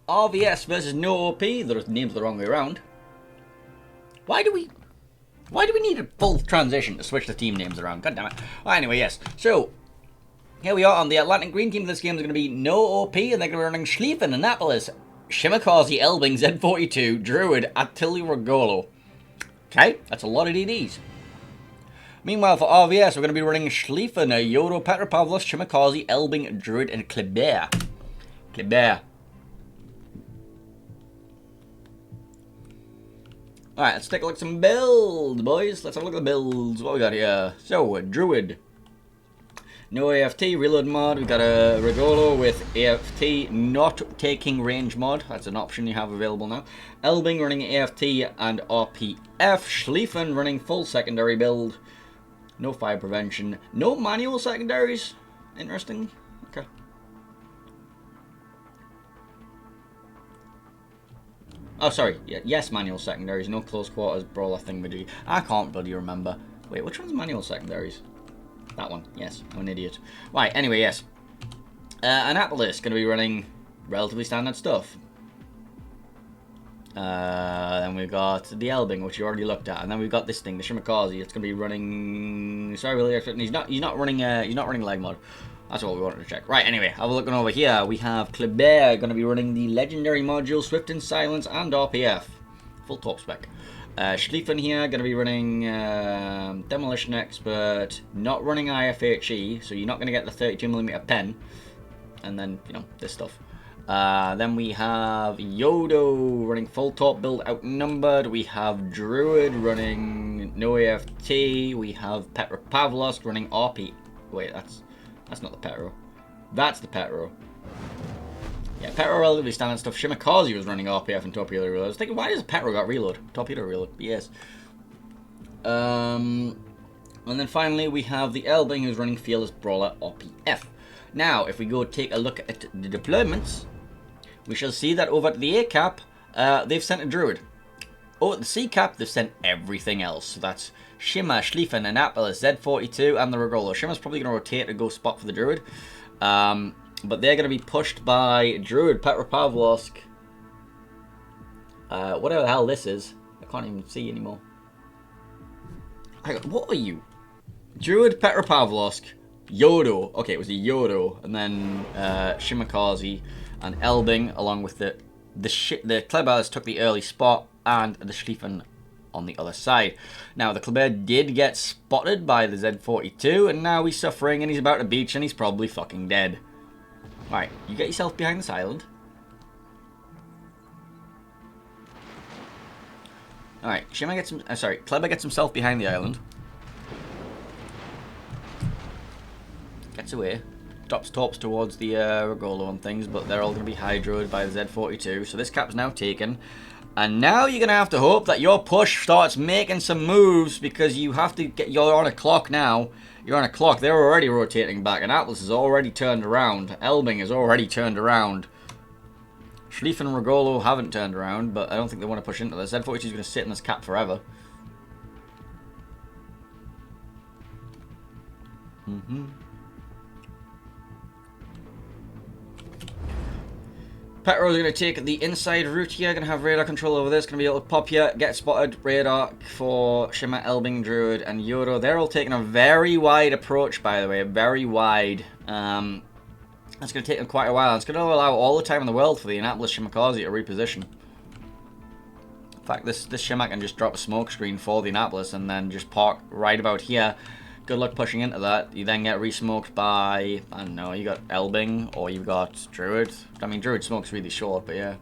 RVS versus no OP. The name's the wrong way around. Why do we need a full transition to switch the team names around? God damn it. Well, anyway, yes. So, here we are on the Atlantic Green team. This game is going to be no OP, and they're going to be running Schlieffen, Annapolis, Shimakaze, Elbing, Z42, Druid, Attilio Regolo. Okay, that's a lot of DDs. Meanwhile, for RVS, we're going to be running Schlieffen, Yodo, Petropavlos, Shimakaze, Elbing, Druid, and Kleber. Kleber. Alright, let's take a look at some builds, boys. Let's have a look at the builds. What we got here? So, Druid. No AFT, reload mod. We got a Regolo with AFT, not taking range mod. That's an option you have available now. Elbing running AFT and RPF. Schlieffen running full secondary build. No fire prevention. No manual secondaries. Interesting. Okay. Oh, sorry. Yeah, yes, manual secondaries. No close quarters brawler thingamajig. I can't bloody remember. Wait, which one's manual secondaries? That one. Yes, I'm an idiot. Right, anyway, yes. Annapolis going to be running relatively standard stuff. Then we've got the Elbing, which you already looked at, and then we've got this thing, the Shimakaze. It's going to be running. Sorry, really, he's not running leg mod. That's what we wanted to check. Right, anyway, have a look over here. We have Kleber going to be running the legendary module, Swift and Silence, and RPF. Full top spec. Schlieffen here going to be running Demolition Expert, not running IFHE, so you're not going to get the 32mm pen. And then, you know, this stuff. Then we have Yodo running full top build outnumbered. We have Druid running no AFT. We have Petropavlos running RP. Wait, that's not the Petro. That's the Petro. Yeah, Petro relatively standard stuff. Shimakaze was running RPF and torpedo reload. I was thinking, why does Petro got reload? Torpedo reload, yes. And then finally we have the Elbing who's running Fearless Brawler RPF. Now, if we go take a look at the deployments, we shall see that over at the A cap, they've sent a Druid. Over at the C cap, they've sent everything else. So that's Shimmer, Schlieffen, Annapolis, Z42, and the Regolo. Shimmer's probably going to rotate to go spot for the Druid. But they're going to be pushed by Druid, Petropavlovsk. Whatever the hell this is. I can't even see anymore. What are you? Druid, Petropavlovsk, Yodo. Okay, it was a Yodo. And then Shimakaze and Elbing, along with the Klebers took the early spot, and the Schlieffen on the other side. Now, the Kleber did get spotted by the Z42, and now he's suffering, and he's about to beach, and he's probably fucking dead. Right, you get yourself behind this island. Alright, Shimmer gets him. Kleber gets himself behind the island. Gets away. Drops tops towards the Regolo and things, but they're all going to be hydroed by the Z42. So this cap's now taken. And now you're going to have to hope that your push starts making some moves, because you have to get. You're on a clock now. You're on a clock. They're already rotating back. Annapolis is already turned around. Elbing is already turned around. Schlieffen and Regolo haven't turned around, but I don't think they want to push into this. Z42 is going to sit in this cap forever. Petro's going to take the inside route here, going to have radar control over this, going to be able to pop here, get spotted, radar for Shimmer, Elbing, Druid, and Yodo. They're all taking a very wide approach, by the way, very wide. That's going to take them quite a while. It's going to allow all the time in the world for the Annapolis Shimakaze to reposition. In fact, this Shimmer can just drop a smoke screen for the Annapolis and then just park right about here. Good luck pushing into that. You then get re-smoked by, I don't know, you got Elbing or you've got Druid. I mean, Druid smoke's really short, but yeah.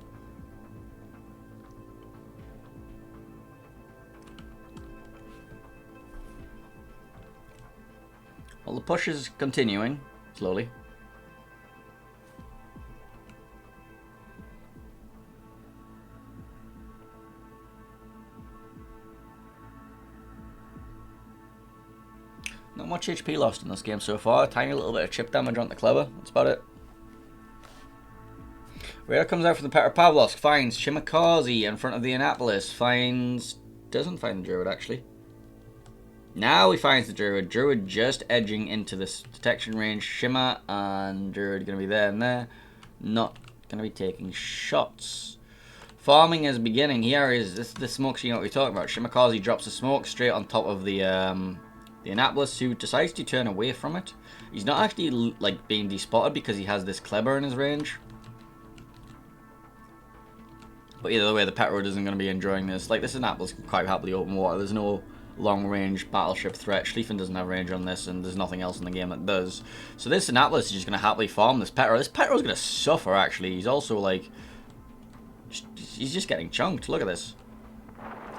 Well, the push is continuing, slowly. Not much HP lost in this game so far. A tiny little bit of chip damage on the Kleber. That's about it. Radar comes out from the Petropavlovsk. Finds Shimakaze in front of the Annapolis. Doesn't find the Druid, actually. Now he finds the Druid. Druid just edging into this detection range. Shimmer and Druid going to be there and there. Not going to be taking shots. Farming is beginning. Here is this the smoke screen that we're talking about. Shimakaze drops the smoke straight on top of the Annapolis, who decides to turn away from it. He's not actually like being despotted because he has this Kleber in his range. But either way, the pet road isn't going to be enjoying this. Like, this Annapolis can quite happily open water. There's no long-range battleship threat. Schlieffen doesn't have range on this, and there's nothing else in the game that does. So this Annapolis is just going to happily farm this pet road. This pet road is going to suffer, actually. He's also, like... he's just getting chunked. Look at this.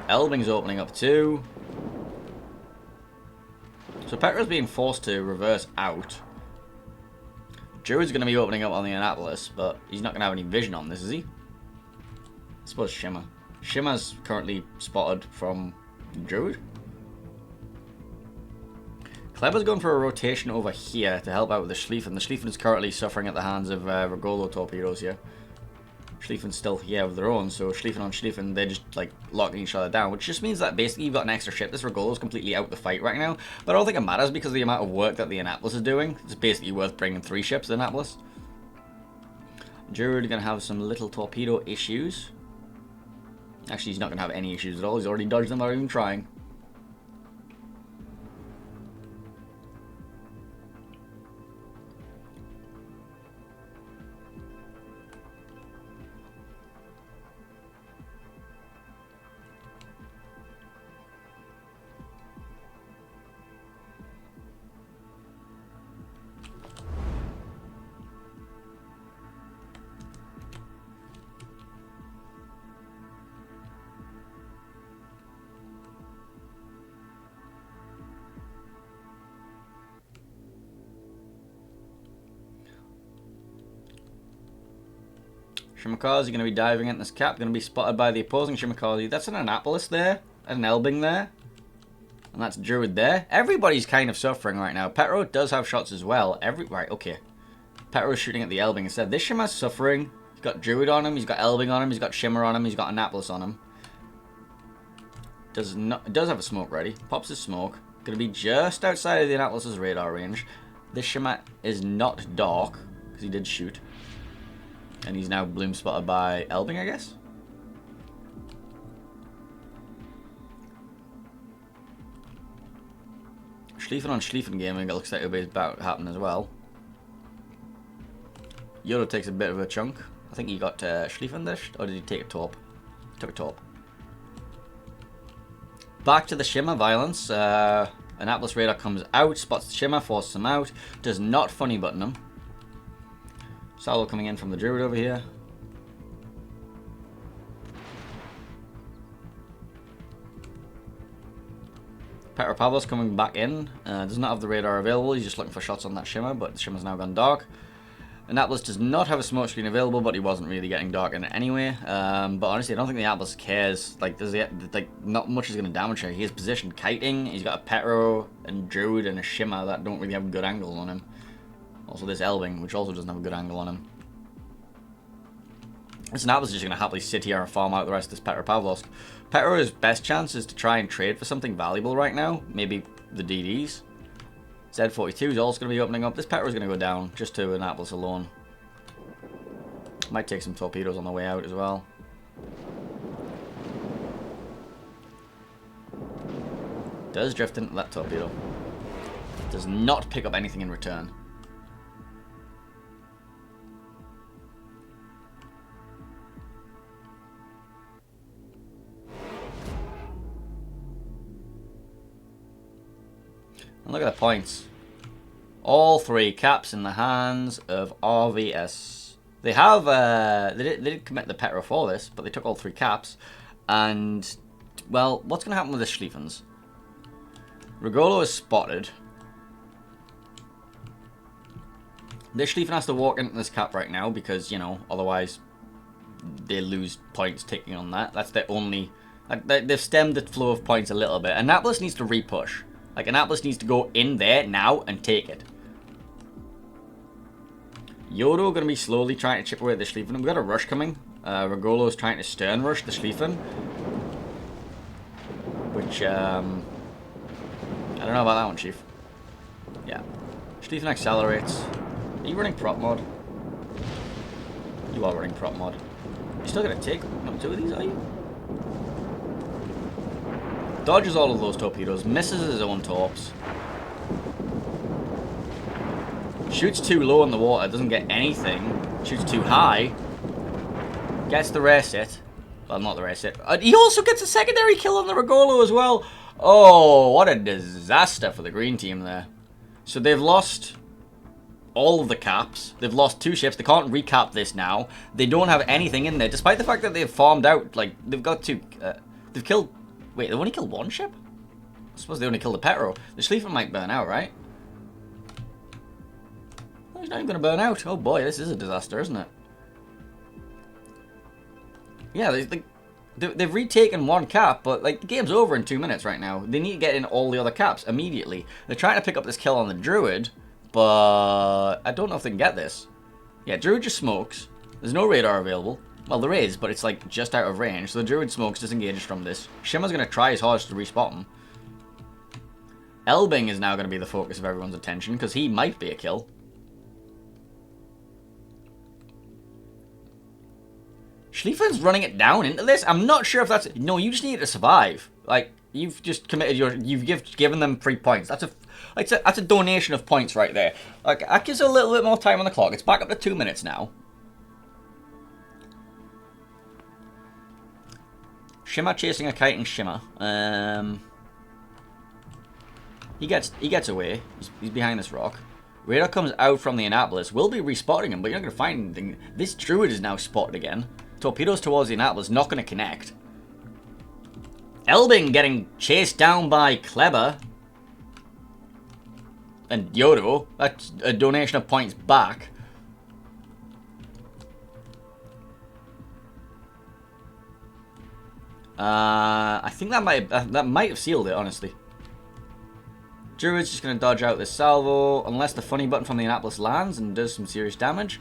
Elbing's opening up too. So Petra's being forced to reverse out. Druid's going to be opening up on the Annapolis, but he's not going to have any vision on this, is he? I suppose Shimmer. Shimmer's currently spotted from Druid. Kleber's going for a rotation over here to help out with the Schlieffen. The Schlieffen is currently suffering at the hands of Regolo torpedoes here. Schlieffen's still here with their own, so Schlieffen on Schlieffen, they're just like locking each other down, which just means that basically you've got an extra ship. This Regolo's completely out the fight right now, but I don't think it matters because of the amount of work that the Annapolis is doing. It's basically worth bringing 3 ships to Annapolis. Druid are going to have some little torpedo issues. Actually, he's not going to have any issues at all. He's already dodged them without even trying. Shimakaze going to be diving into this cap, going to be spotted by the opposing Shimakaze. That's an Annapolis there, and an Elbing there, and that's Druid there. Everybody's kind of suffering right now. Petro does have shots as well. Right, okay. Petro's shooting at the Elbing instead. This Shimmer's suffering. He's got Druid on him, he's got Elbing on him, he's got Shimmer on him, he's got Annapolis on him. Does have a smoke ready. Pops his smoke. Going to be just outside of the Annapolis' radar range. This Shimmer is not dark, because he did shoot. And he's now bloom spotted by Elbing, I guess. Schlieffen on Schlieffen gaming, it looks like it'll be about to happen as well. Yoda takes a bit of a chunk. I think he got Schlieffen dished, or did he take a top? He took a top. Back to the Shimmer violence. Annapolis radar comes out, spots the Shimmer, forces him out, does not funny button him. Salo coming in from the Druid over here. Petropavlos coming back in. Does not have the radar available. He's just looking for shots on that Shimmer, but the Shimmer's now gone dark. Annapolis does not have a smoke screen available, but he wasn't really getting dark in it anyway. But honestly, I don't think the Annapolis cares. Like, not much is going to damage her. He is positioned kiting. He's got a Petro and Druid and a Shimmer that don't really have good angles on him. Also this Elbing, which also doesn't have a good angle on him. This Annapolis is just going to happily sit here and farm out the rest of this Petropavlovsk. Petro's best chance is to try and trade for something valuable right now. Maybe the DDs. Z42 is also going to be opening up. This Petro's going to go down just to Annapolis alone. Might take some torpedoes on the way out as well. Does drift into that torpedo. Does not pick up anything in return. And look at the points. All 3 caps in the hands of RVS. They have, they did commit the Petro for this, but they took all 3 caps. And, well, what's going to happen with the Schlieffens? Regolo is spotted. This Schlieffen has to walk into this cap right now because, you know, otherwise they lose points taking on that. That's their only... They've stemmed the flow of points a little bit. Annapolis needs to re-push. Like, Annapolis needs to go in there now and take it. Yodo going to be slowly trying to chip away at the Schlieffen. We've got a rush coming. Regolo is trying to stern rush the Schlieffen. Which, I don't know about that one, Chief. Yeah. Schlieffen accelerates. Are you running prop mod? You are running prop mod. You're still going to take number 2 of these, are you? Dodges all of those torpedoes. Misses his own torps. Shoots too low in the water. Doesn't get anything. Shoots too high. Gets the race hit. Well, not the race hit. He also gets a secondary kill on the Regolo as well. Oh, what a disaster for the green team there. So they've lost all of the caps. They've lost 2 ships. They can't recap this now. They don't have anything in there, despite the fact that they've farmed out. Like, they've got 2... they've killed... Wait, they've only killed 1 ship? I suppose they only killed the Petro. The Schlieffen might burn out, right? Oh, he's not even going to burn out. Oh boy, this is a disaster, isn't it? Yeah, they've retaken 1 cap, but like the game's over in 2 minutes right now. They need to get in all the other caps immediately. They're trying to pick up this kill on the Druid, but I don't know if they can get this. Yeah, Druid just smokes. There's no radar available. Well, there is, but it's like just out of range. So the Druid smokes, disengages from this. Shimmer's going to try his hardest to respot him. Elbing is now going to be the focus of everyone's attention, because he might be a kill. Schlieffen's running it down into this. I'm not sure if that's... No, you just need to survive. Like, you've just committed your... You've given them 3 points. That's a donation of points right there. Like, that gives a little bit more time on the clock. It's back up to 2 minutes now. Shimmer chasing a kite and Shimmer. He gets away. He's behind this rock. Radar comes out from the Annapolis. We'll be respotting him, but you're not going to find anything. This Druid is now spotted again. Torpedoes towards the Annapolis, not going to connect. Elbing getting chased down by Kleber. And Yodo. That's a donation of points back. I think that might have sealed it, honestly. Druid's just going to dodge out this salvo, unless the funny button from the Annapolis lands and does some serious damage.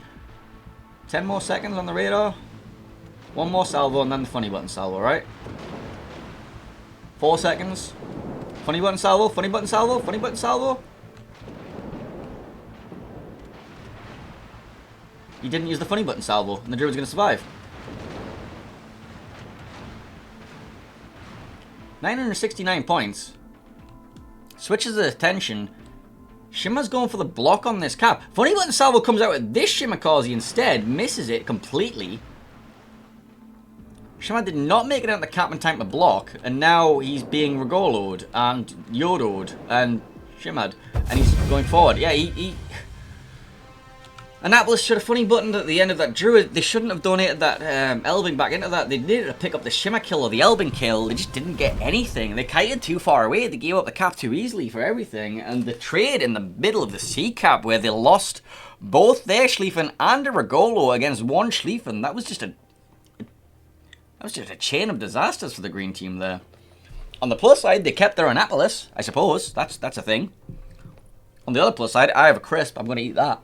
10 more seconds on the radar. 1 more salvo and then the funny button salvo, right? 4 seconds. Funny button salvo, funny button salvo, funny button salvo. He didn't use the funny button salvo, and the Druid's going to survive. 969 points. Switches the attention. Shimmer's going for the block on this cap. Funny button salvo comes out with this Shimakaze instead. Misses it completely. Shimmer did not make it out the cap in time to block. And now he's being Regolo'd and Yodo'd and Shimmered. And he's going forward. Yeah, Annapolis should have funny buttoned at the end of that Druid. They shouldn't have donated that Elbing back into that. They needed to pick up the Shimmer kill or the Elbing kill. They just didn't get anything. They kited too far away. They gave up the cap too easily for everything. And the trade in the middle of the sea cap where they lost both their Schlieffen and a Regolo against 1 Schlieffen. That was just a chain of disasters for the green team there. On the plus side, they kept their Annapolis, I suppose. That's a thing. On the other plus side, I have a crisp. I'm going to eat that.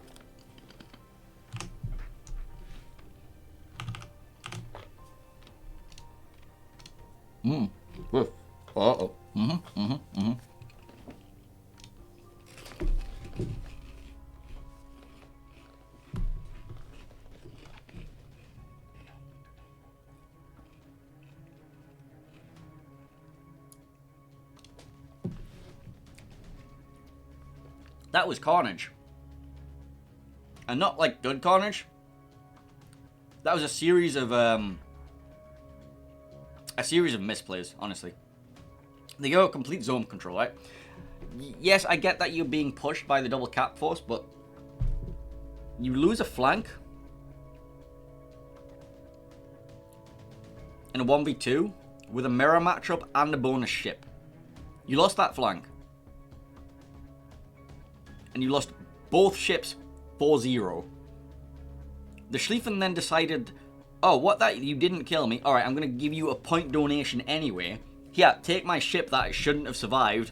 Uh-oh. That was carnage. And not like good carnage. That was a series of misplays, honestly. They go complete zone control, right? Yes, I get that you're being pushed by the double cap force, but you lose a flank in a 1v2 with a mirror matchup and a bonus ship. You lost that flank. And you lost both ships 4-0. The Schlieffen then decided, oh, what, that you didn't kill me? Alright, I'm going to give you a point donation anyway. Yeah, take my ship that shouldn't have survived.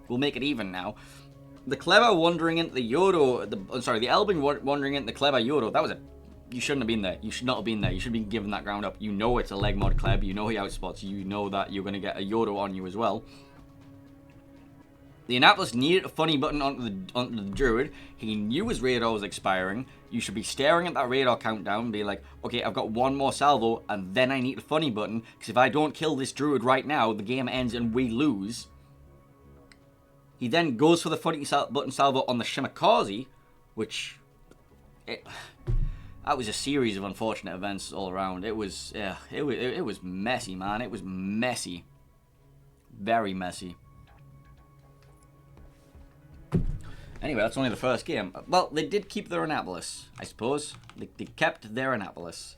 We'll make it even now. The Kleber wandering into the Yodo, the Elbing wandering into the Kleber Yodo, that was you shouldn't have been there. You should not have been there. You should be given that ground up. You know it's a leg mod Kleb. You know he outspots you. You know that you're going to get a Yodo on you as well. The Annapolis needed a funny button onto the Druid. He knew his radar was expiring. You should be staring at that radar countdown and be like, okay, I've got one more salvo, and then I need a funny button, because if I don't kill this Druid right now, the game ends and we lose. He then goes for the funny button salvo on the Shimakaze, which... that was a series of unfortunate events all around. It was messy, man. It was messy. Very messy. Anyway, that's only the first game. Well, they did keep their Annapolis, I suppose. They kept their Annapolis.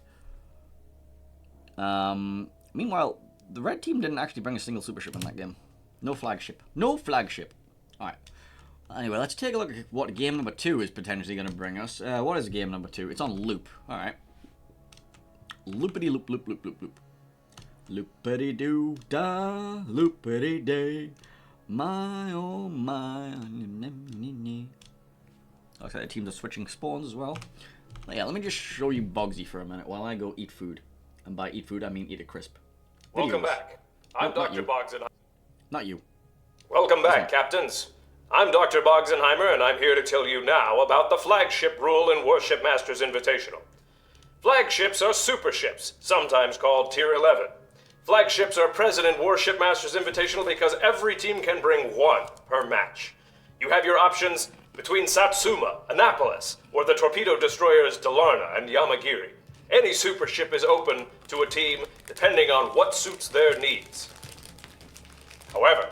Meanwhile, the red team didn't actually bring a single super ship in that game. No flagship. No flagship. Alright. Anyway, let's take a look at what game number 2 is potentially going to bring us. What is game number 2? It's on loop. Alright. Loopity loop loop loop loop loop. Loopity doo da, loopity day. My oh my. Looks like the teams are switching spawns as well. But yeah, let me just show you Bogsy for a minute while I go eat food. And by eat food, I mean eat a crisp. Welcome back. I'm Dr. Bogsenheimer. Not you. Welcome back, Captains. I'm Dr. Bogsenheimer, and I'm here to tell you now about the flagship rule in Warship Masters Invitational. Flagships are super ships, sometimes called Tier 11. Flagships are present in Warship Masters Invitational because every team can bring one per match. You have your options between Satsuma, Annapolis, or the torpedo destroyers Dalarna and Yamagiri. Any super ship is open to a team depending on what suits their needs. However,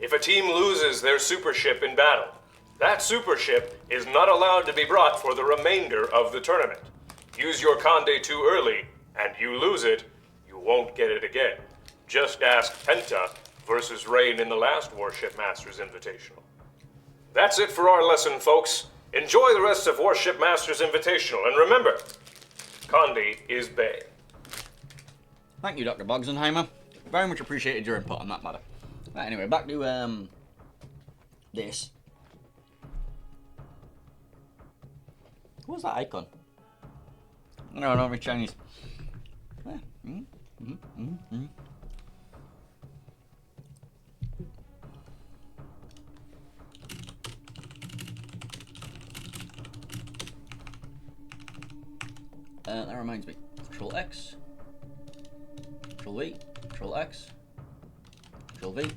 if a team loses their super ship in battle, that super ship is not allowed to be brought for the remainder of the tournament. Use your Conde too early, and you lose it, you won't get it again. Just ask Penta versus Rain in the last Warship Masters Invitational. That's it for our lesson, folks. Enjoy the rest of Warship Masters Invitational, and remember, Conde is Bay. Thank you, Dr. Bogsenheimer. Very much appreciated your input on that matter. Right, anyway, back to this. What was that icon? No, I don't read Chinese. That reminds me. Control X. Control V. Control X. Control V.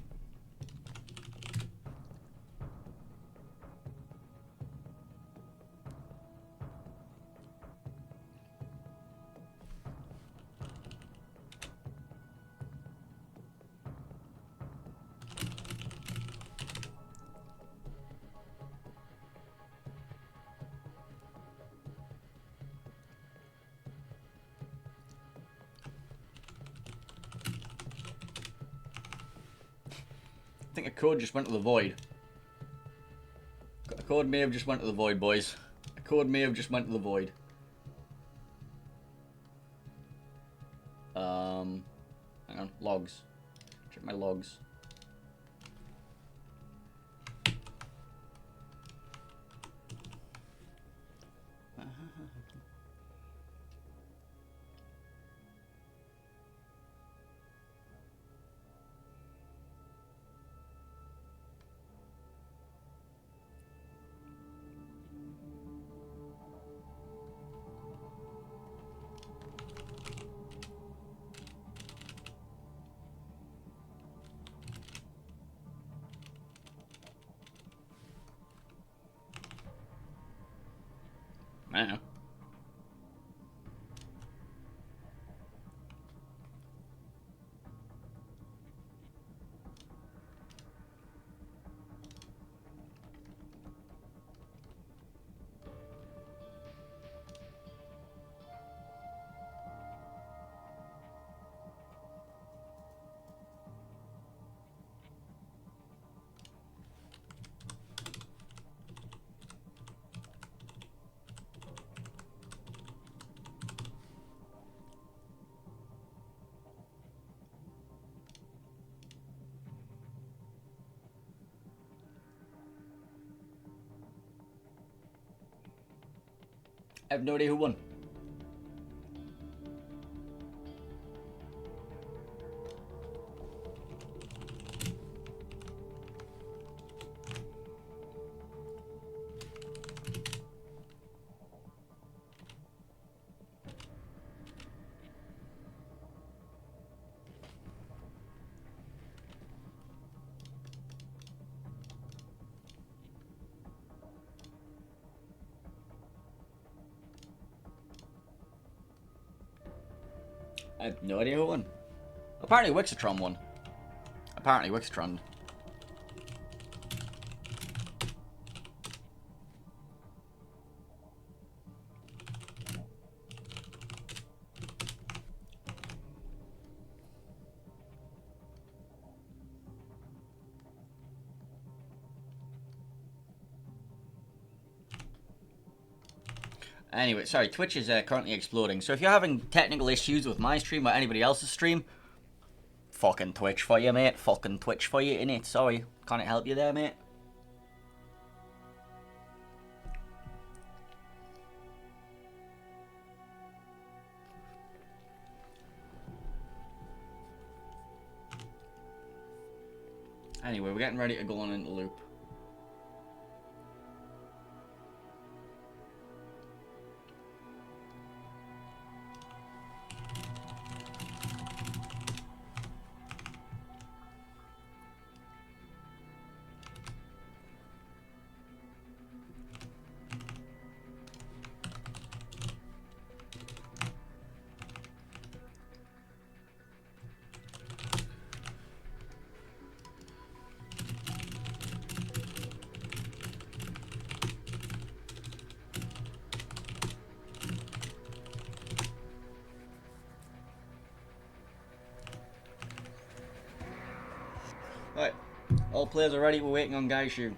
I think a code just went to the void. A code may have just went to the void, boys. A code may have just went to the void. Hang on, logs. Check my logs. I don't know. I have no idea who won. I have no idea who won. Apparently Wixatron won. Apparently Wixatron. Anyway, sorry, Twitch is currently exploding. So if you're having technical issues with my stream or anybody else's stream, fucking Twitch for you, mate. Fucking Twitch for you, innit? Sorry, can't help you there, mate. Anyway, we're getting ready to go on into loop. Right, all players are ready, we're waiting on Gaishu.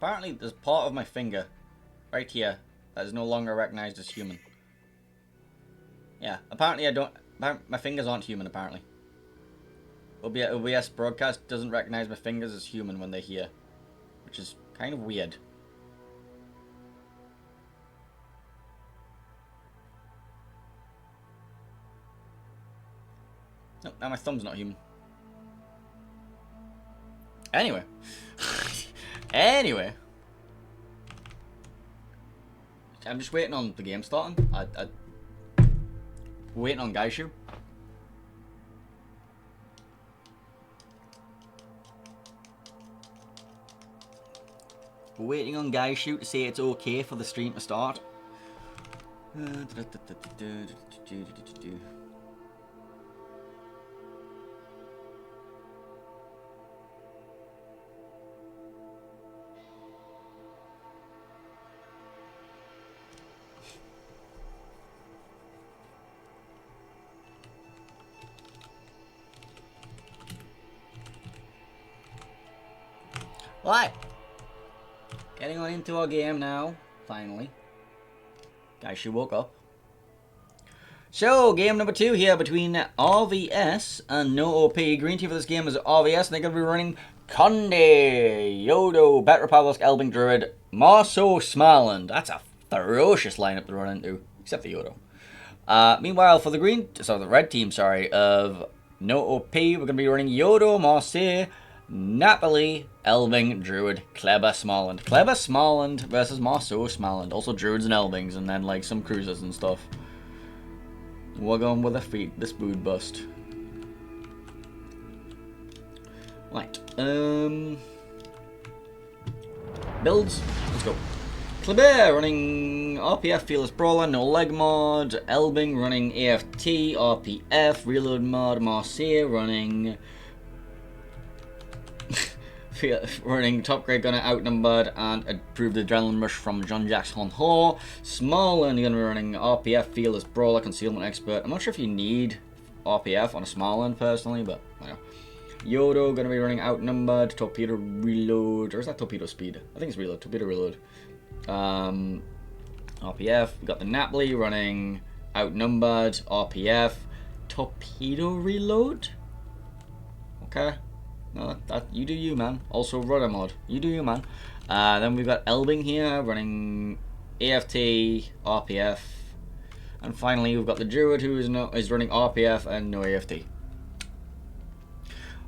Apparently, there's part of my finger, right here, that is no longer recognized as human. Yeah, apparently my fingers aren't human, apparently. OBS broadcast doesn't recognize my fingers as human when they're here, which is kind of weird. Nope, now my thumb's not human. Anyway. Anyway. I'm just waiting on the game starting. We're waiting on Gaishu. We're waiting on Gaishu to say it's okay for the stream to start. Right, getting on into our game now, finally. Gaishu woke up. So, game number 2 here between RVS and No OP. Green team for this game is RVS, and they're going to be running Conde, Yodo, Bet Republic, Elbing Druid, Marso, Smarland. That's a ferocious lineup to run into, except for Yodo. Meanwhile, for the the red team, of No OP, we're going to be running Yodo, Marseille, Napoli, Elving, Druid, Kleber, Smarland. Kleber, Smarland versus Marceau, Smarland. Also Druids and Elvings, and then like some cruisers and stuff. We're going with the spood bust. Right. Builds. Let's go. Kleber running RPF, Fearless Brawler, no leg mod. Elbing running AFT, RPF, Reload mod. Marseille running running top grade gunner, outnumbered, and approved adrenaline rush from John Jackson Ho. Smarland gonna be running RPF, Fearless Brawler, Concealment Expert. I'm not sure if you need RPF on a Smarland personally, but yeah. Yodo gonna be running outnumbered, Torpedo Reload, or is that Torpedo Speed? I think it's Reload, Torpedo Reload. RPF, we got the Napoli running outnumbered, RPF, Torpedo Reload. Okay. No, that you do you, man. Also rudder mod. You do you, man. Then we've got Elbing here running AFT, RPF, and finally we've got the Druid who is running RPF and no AFT.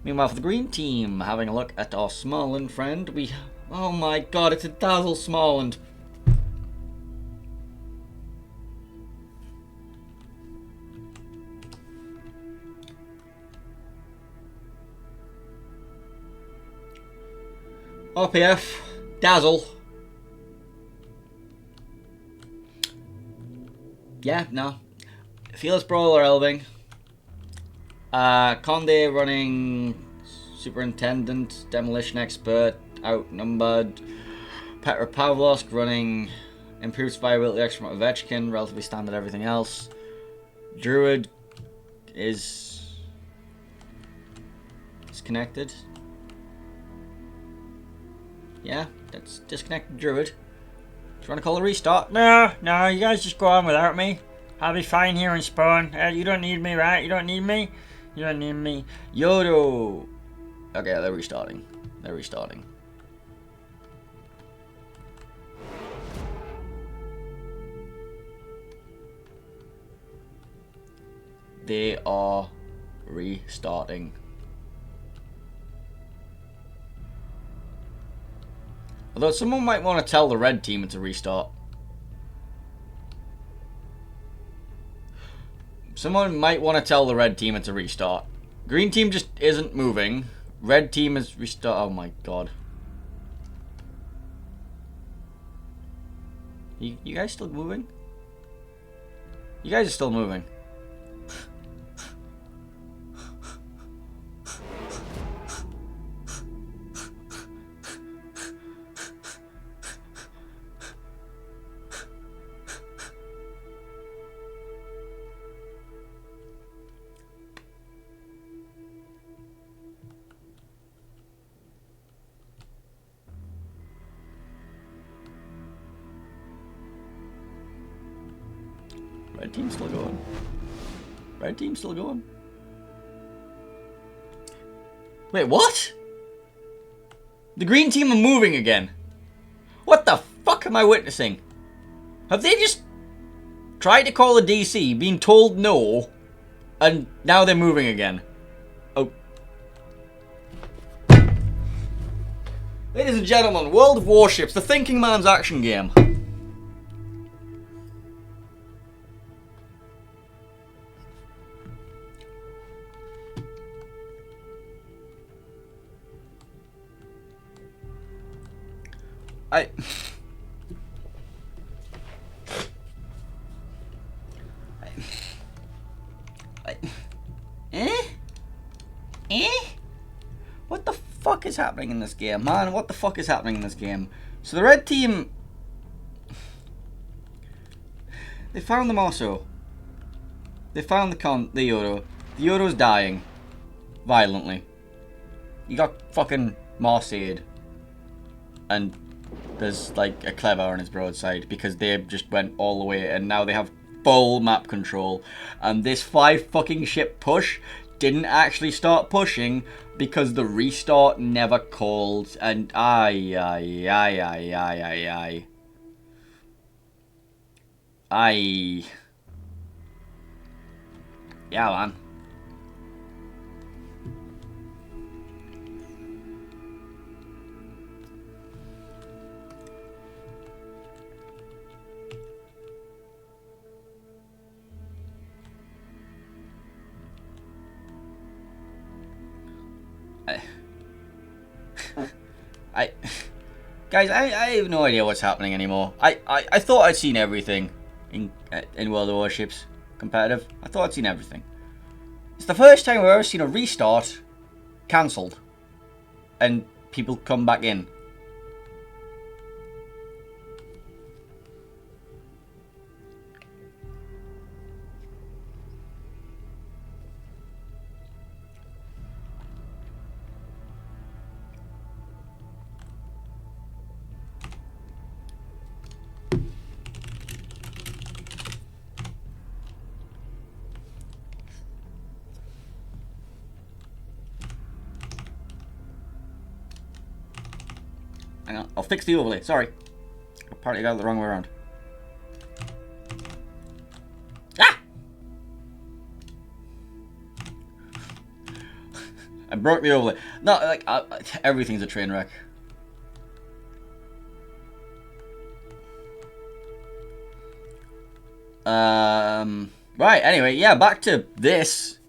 Meanwhile, for the green team, having a look at our Smarland friend, oh my god, it's a Dazzle Smarland. RPF, Dazzle. Yeah, no. Fearless Brawler Elving. Conde running Superintendent, Demolition Expert, Outnumbered. Petra Pavlovsk running Improved Survivability Extra from Ovechkin, relatively standard everything else. Druid is disconnected. Yeah, that's disconnected Druid. Do you want to call a restart? No, you guys just go on without me. I'll be fine here in spawn. You don't need me, right? You don't need me? You don't need me. Yodo! Okay, they're restarting. They are restarting. Although someone might want to tell the red team it's a restart. Someone might want to tell the red team it's a restart. Green team just isn't moving. Red team is restart. Oh my god. You guys still moving? You guys are still moving. Red team's still going. Red team's still going. Wait, what? The green team are moving again. What the fuck am I witnessing? Have they just tried to call a DC, been told no, and now they're moving again? Oh. Ladies and gentlemen, World of Warships, the thinking man's action game. What the fuck is happening in this game, man? What the fuck is happening in this game? So the red team, they found the Mosso. They found the Yodo. The Yodo's dying violently. You got fucking Marseille, and there's like a Clever on his broadside because they just went all the way, and now they have full map control. And this 5 fucking ship push didn't actually start pushing because the restart never called. And yeah, man. Guys, I have no idea what's happening anymore. I thought I'd seen everything in World of Warships competitive. I thought I'd seen everything. It's the first time I've ever seen a restart cancelled and people come back in. Hang on, I'll fix the overlay. Sorry. Apparently I got it the wrong way around. Ah! I broke the overlay. No, like, everything's a train wreck. Right, anyway, yeah, back to this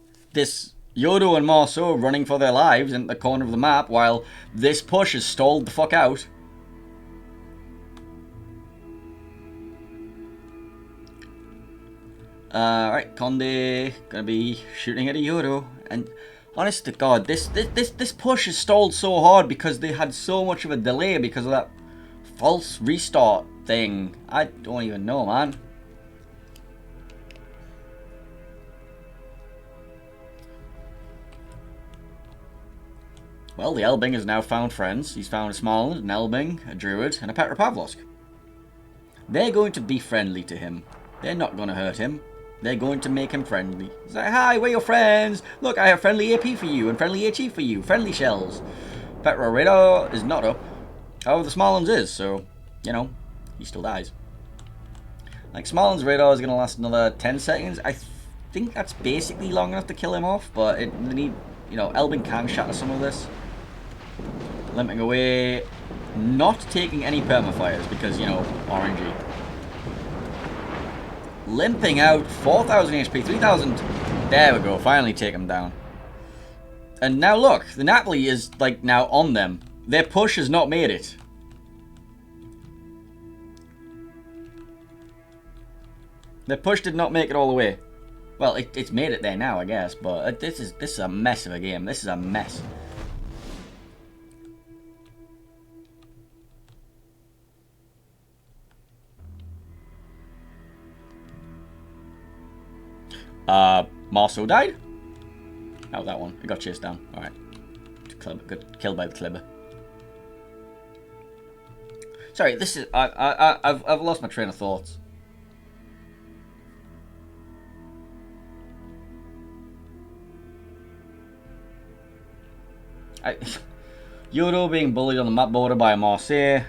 Yodo and Marceau running for their lives in the corner of the map while this push is stalled the fuck out. Right, Conde gonna be shooting at a Yodo, and honest to God, this push is stalled so hard because they had so much of a delay because of that false restart thing. I don't even know, man. Well, the Elbing has now found friends. He's found a Smaland, an Elbing, a Druid, and a Petropavlovsk. They're going to be friendly to him. They're not going to hurt him. They're going to make him friendly. He's like, hi, we're your friends. Look, I have friendly AP for you and friendly HE for you. Friendly shells. Petro radar is not up. However, the Smaland's is, so, you know, he still dies. Like, Smaland's radar is going to last another 10 seconds. I think that's basically long enough to kill him off, but they need, you know, Elbing can shatter some of this. Limping away, not taking any permafires because, you know, RNG. Limping out, 4,000 HP, 3,000. There we go, finally take him down. And now look, the Napoli is, like, now on them. Their push has not made it. Their push did not make it all the way. Well, it's made it there now, I guess, but this is a mess of a game. This is a mess. Marceau died? Oh, that one. It got chased down. Alright. Got killed by the Kleber. Sorry, this is... I've lost my train of thoughts. Yodo being bullied on the map border by Marseille.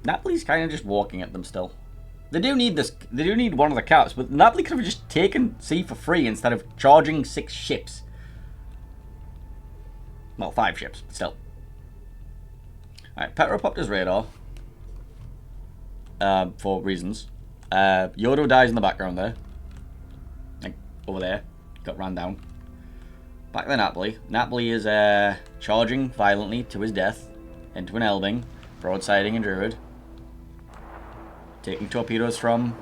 Napoli's kind of just walking at them still. They do need this. They do need one of the caps, but Napoli could have just taken C for free instead of charging 6 ships. Well, 5 ships, but still. Alright, Petro popped his radar. For reasons. Yodo dies in the background there. Like, over there. Got ran down. Back to Napoli. Napoli is charging violently to his death into an Elbing. Broadsiding a Druid. Taking torpedoes from...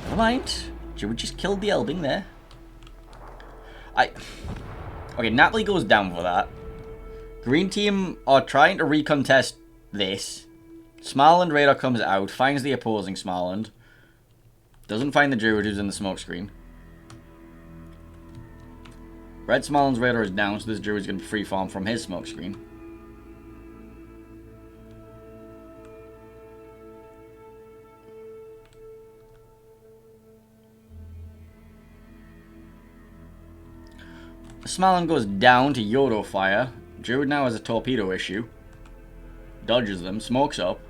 Never mind. Druid just killed the Elbing there. Okay, Napoli goes down for that. Green team are trying to recontest this. Smarland radar comes out, finds the opposing Smarland. Doesn't find the Druid who's in the smokescreen. Red Smarland's radar is down, so this Druid's going to freeform from his smokescreen. Smaland goes down to Yodo fire. Druid now has a torpedo issue. Dodges them, smokes up.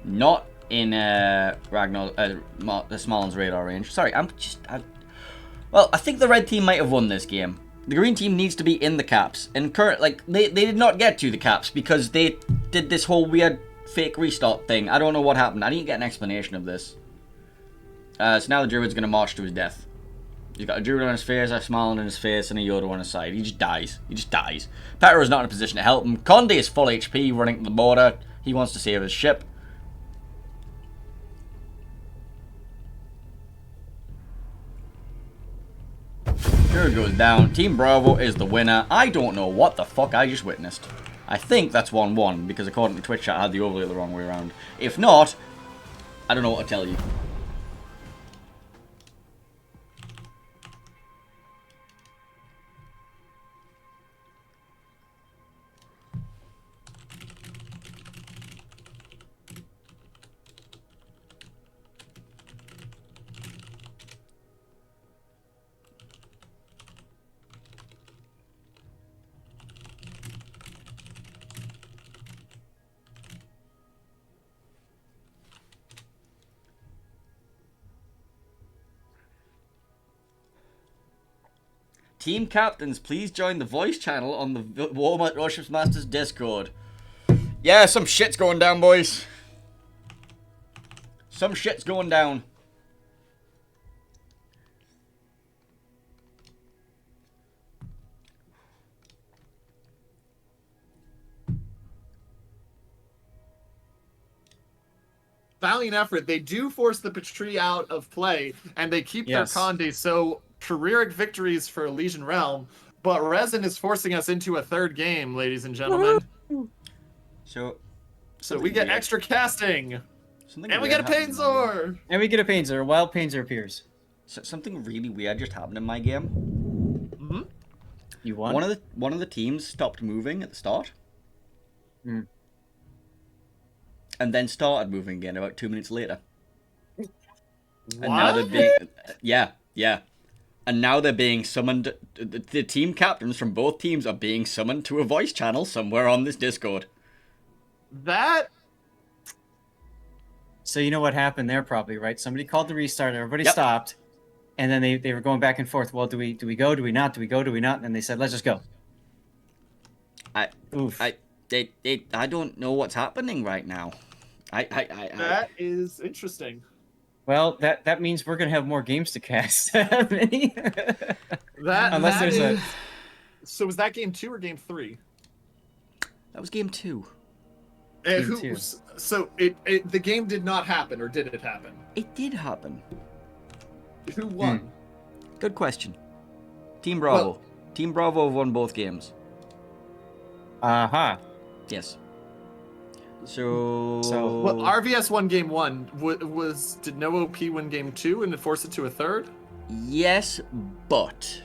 Not in Smaland's radar range. Sorry, well, I think the red team might have won this game. The green team needs to be in the caps. And they did not get to the caps because they did this whole weird fake restart thing. I don't know what happened. I need to get an explanation of this. So now the Druid's going to march to his death. He's got a Druid on his face, a Smaland on his face, and a Yodo on his side. He just dies. He just dies. Petro's not in a position to help him. Conde is full HP running to the border. He wants to save his ship. Druid goes down. Team Bravo is the winner. I don't know what the fuck I just witnessed. I think that's 1-1, because according to Twitch chat, I had the overlay the wrong way around. If not, I don't know what to tell you. Team captains, please join the voice channel on the Warships Masters Discord. Yeah, some shit's going down, boys. Some shit's going down. Valiant effort. They do force the Patrie out of play, and they keep their Conde, so careeric victories for Elysian Realm, but Resin is forcing us into a third game, ladies and gentlemen. So we get extra casting, and we get a Painzor! And we get a Painzor. A wild Painzor appears. So, something really weird just happened in my game. Mm-hmm. You won? One of the teams stopped moving at the start. Mm. And then started moving again about 2 minutes later. What? And now they're being... Yeah. And now they're being summoned... The team captains from both teams are being summoned to a voice channel somewhere on this Discord. That... So you know what happened there probably, right? Somebody called the restart, everybody stopped, and then they were going back and forth. Well, do we go? Do we not? Do we go? Do we not? And they said, let's just go. I don't know what's happening right now. That is interesting. Well, that means we're gonna have more games to cast. Unless there's a. So was that game 2 or game 3? That was game 2. So the game did not happen, or did it happen? It did happen. Who won? Good question. Team Bravo. Well, Team Bravo won both games. Yes. So well, RVS won game 1. Did no OP win game 2 and force it to a third? Yes, but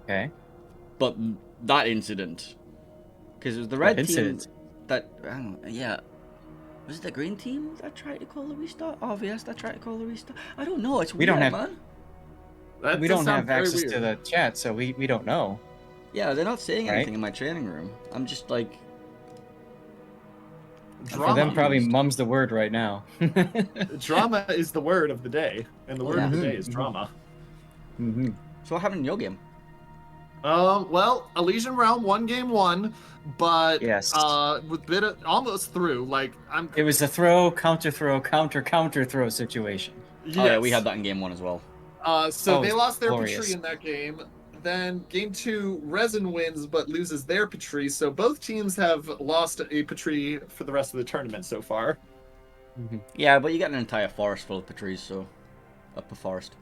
that incident, because it was the red team that was it the green team that tried to call the restart? RVS that tried to call the restart. I don't know. It's weird, man. We don't have access to the chat, so we don't know. Yeah, they're not saying anything in my training room. I'm just like... For them, probably mum's the word right now. Drama is the word of the day, and the word of the day is drama. Mm-hmm. So what happened in your game? Well, Elysian Realm won game 1, but with almost through. It was a throw, counter throw situation. Yes. Oh yeah, we had that in game 1 as well. So they lost their Patrie in that game. Then game 2, Resin wins but loses their Patrie. So both teams have lost a Patrie for the rest of the tournament so far. Mm-hmm. Yeah, but you got an entire forest full of Patries, so up a forest.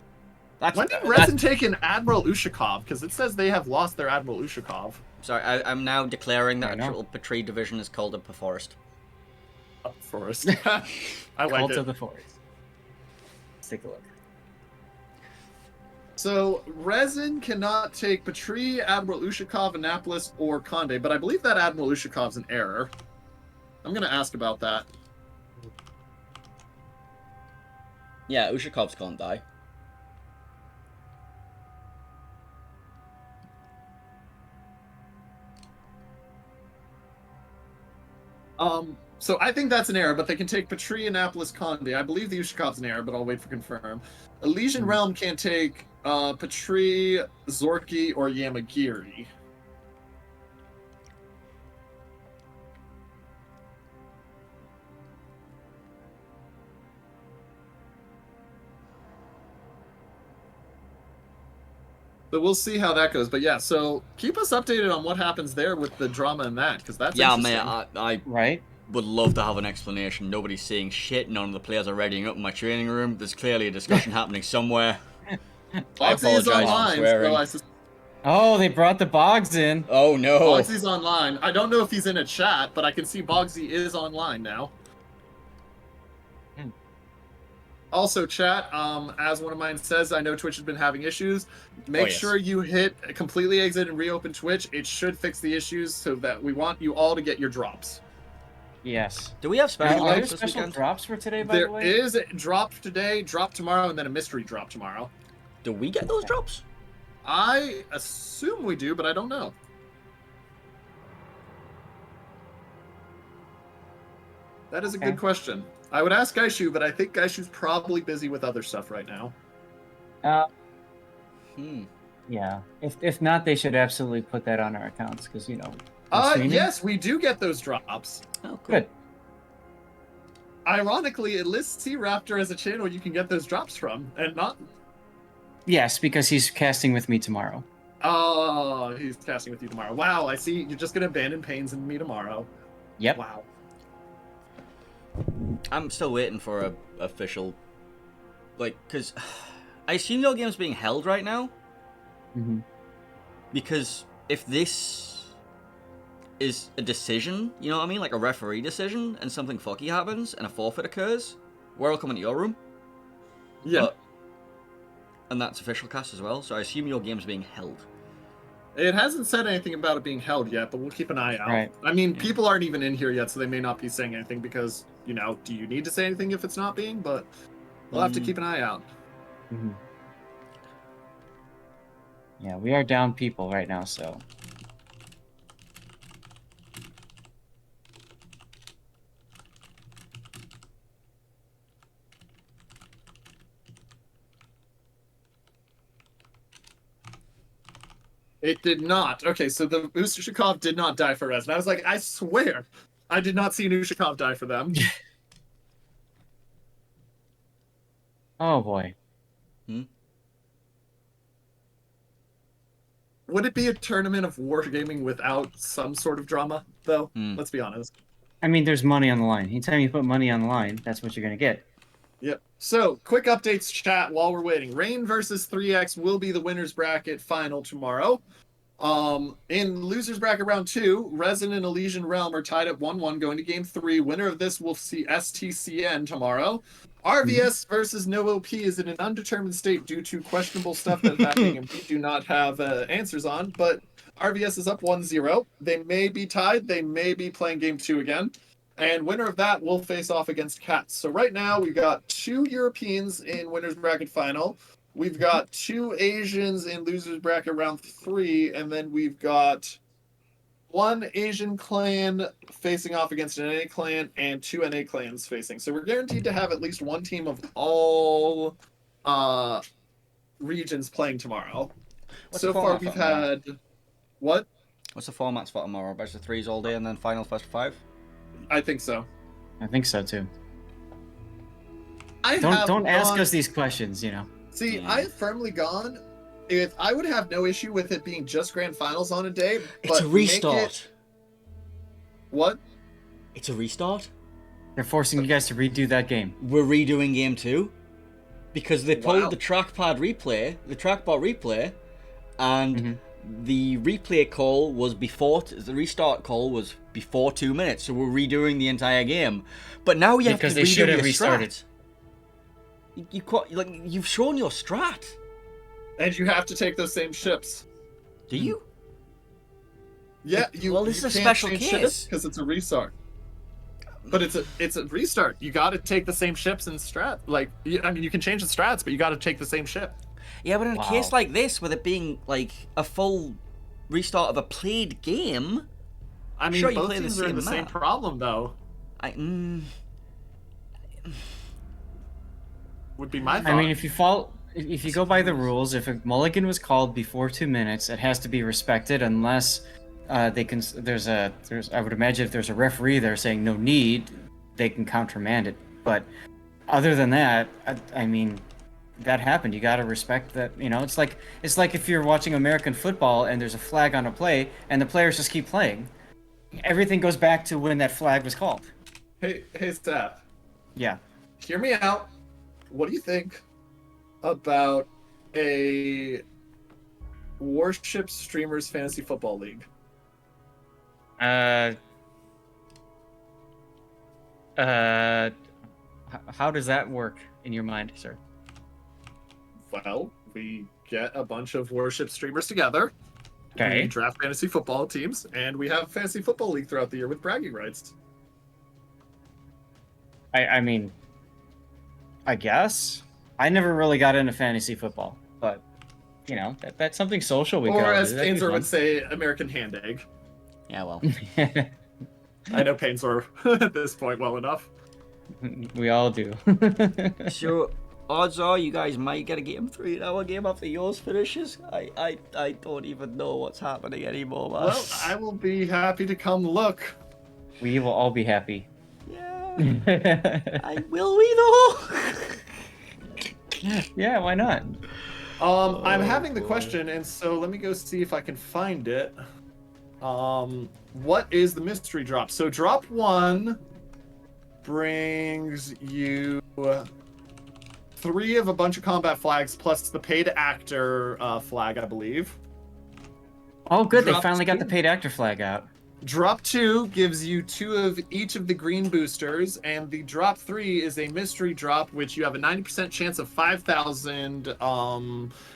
When did Resin take an Admiral Ushakov? Because it says they have lost their Admiral Ushakov. Sorry, I'm now declaring that a triple Patrie division is called a forest. A forest. I like Cult it. of the forest. Let's take a look. So, Resin cannot take Patrie, Admiral Ushakov, Annapolis, or Conde, but I believe that Admiral Ushakov's an error. I'm going to ask about that. Yeah, Ushakov's can't die. So I think that's an error, but they can take Patrie, Annapolis, Conde. I believe the Ushakov's an error, but I'll wait for confirm. Elysian Realm can't take Patrie, Zorki, or Yamagiri. So we'll see how that goes. But yeah, so keep us updated on what happens there with the drama and that, because that's interesting. I would love to have an explanation. Nobody's saying shit. None of the players are readying up in my training room. There's clearly a discussion happening somewhere. I apologize for swearing. Oh, they brought the Boggs in. Oh no. Bogsy's online. I don't know if he's in a chat, but I can see Bogsy is online now. Also, chat, as one of mine says, I know Twitch has been having issues. Make sure you hit completely exit and reopen Twitch. It should fix the issues so that we want you all to get your drops. Yes. Do we have special Are there drops this special weekend? drops for today, by the way? There is a drop today, drop tomorrow, and then a mystery drop tomorrow. Do we get those drops? I assume we do, but I don't know. That is a good question. I would ask Gaishu, but I think Gaishu's probably busy with other stuff right now. Yeah. If not, they should absolutely put that on our accounts because we're streaming. Yes, we do get those drops. Oh, cool. Good. Ironically, it lists Sea Raptor as a channel you can get those drops from, and not. Yes, because he's casting with me tomorrow. Oh, he's casting with you tomorrow. Wow, I see. You're just gonna abandon Pains and me tomorrow. Yep. Wow. I'm still waiting for a official, because I assume your game's being held right now. Mm-hmm. Because if this is a decision, you know what I mean, like a referee decision, and something fucky happens and a forfeit occurs, we're all coming to your room. Yeah. And that's official cast as well, so I assume your game's being held. It hasn't said anything about it being held yet, but we'll keep an eye out. Right. I mean, Yeah. people aren't even in here yet, so they may not be saying anything because, do you need to say anything if it's not being? But we'll have to keep an eye out. Mm-hmm. Yeah, we are down people right now, so. It did not. Okay, so the Ushakov did not die for Rez. And I was like, I swear, I did not see an Ushakov die for them. Oh boy. Would it be a tournament of wargaming without some sort of drama, though? Let's be honest. I mean, there's money on the line. Anytime you put money on the line, that's what you're gonna get. Yep. So, quick updates chat while we're waiting. Rain versus 3X will be the winner's bracket final tomorrow. In losers bracket round 2, Resin and Elysian Realm are tied at 1-1 going to game 3. Winner of this will see STCN tomorrow. RVS versus No OP is in an undetermined state due to questionable stuff that is happening and we do not have answers on, but RVS is up 1-0. They may be tied. They may be playing game 2 again. And winner of that will face off against Cats. So right now we've got 2 Europeans in winners bracket final. We've got 2 Asians in losers bracket round 3, and then we've got 1 Asian clan facing off against an NA clan and 2 NA clans facing. So we're guaranteed to have at least 1 team of all regions playing tomorrow. What's so the far format we've for tomorrow? had what? What's the formats for tomorrow? Best of 3s all day and then final best of 5? I think so. I think so too. I Don't ask us these questions, See, I have firmly gone. If I would have no issue with it being just grand finals on a day, It's but a restart. What? It's a restart? They're forcing you guys to redo that game. We're redoing game 2? Because they pulled Wow. the trackbot replay, and the replay call was the restart call was before 2 minutes, so we're redoing the entire game. But now you have Because to they redo should have your restarted. strat. You've shown your strat. And you have to take those same ships. Do you? Yeah, Well, this is a special case. because it's a restart. But it's a restart. You got to take the same ships and strat. You can change the strats, but you got to take the same ship. Yeah, but in a Wow. case like this, with it being like a full restart of a played game, I mean, Sure, you both play the teams are in same the same map. problem, though. Would be my thought. I mean, if you go by the rules, if a mulligan was called before 2 minutes, it has to be respected unless they can. I would imagine if there's a referee there saying no need, they can countermand it. But other than that, I mean, that happened. You got to respect that. It's like if you're watching American football and there's a flag on a play and the players just keep playing, everything goes back to when that flag was called. hey, staff, Yeah. hear me out. What do you think about a Warship Streamers Fantasy Football League? How does that work in your mind, sir? Well, we get a bunch of Warship streamers together. Okay. We draft fantasy football teams, and we have fantasy football league throughout the year with bragging rights. I mean, I guess I never really got into fantasy football, but that's something social we could Or all as do. That'd be Painzor fun. would say, American hand egg. yeah, well, I know Painzor at this point well enough. We all do. so odds are you guys might get a game 3 in our game after yours finishes. I don't even know what's happening anymore, man. Well, I will be happy to come look. We will all be happy. Yeah. Will we though? Yeah, why not? I'm having the question, and so let me go see if I can find it. What is the mystery drop? So drop 1 brings you 3 of a bunch of combat flags plus the paid actor flag, I believe. Oh, good. They Drop finally got 2. the paid actor flag out. Drop 2 gives you 2 of each of the green boosters, and the drop 3 is a mystery drop, which you have a 90% chance of 5,000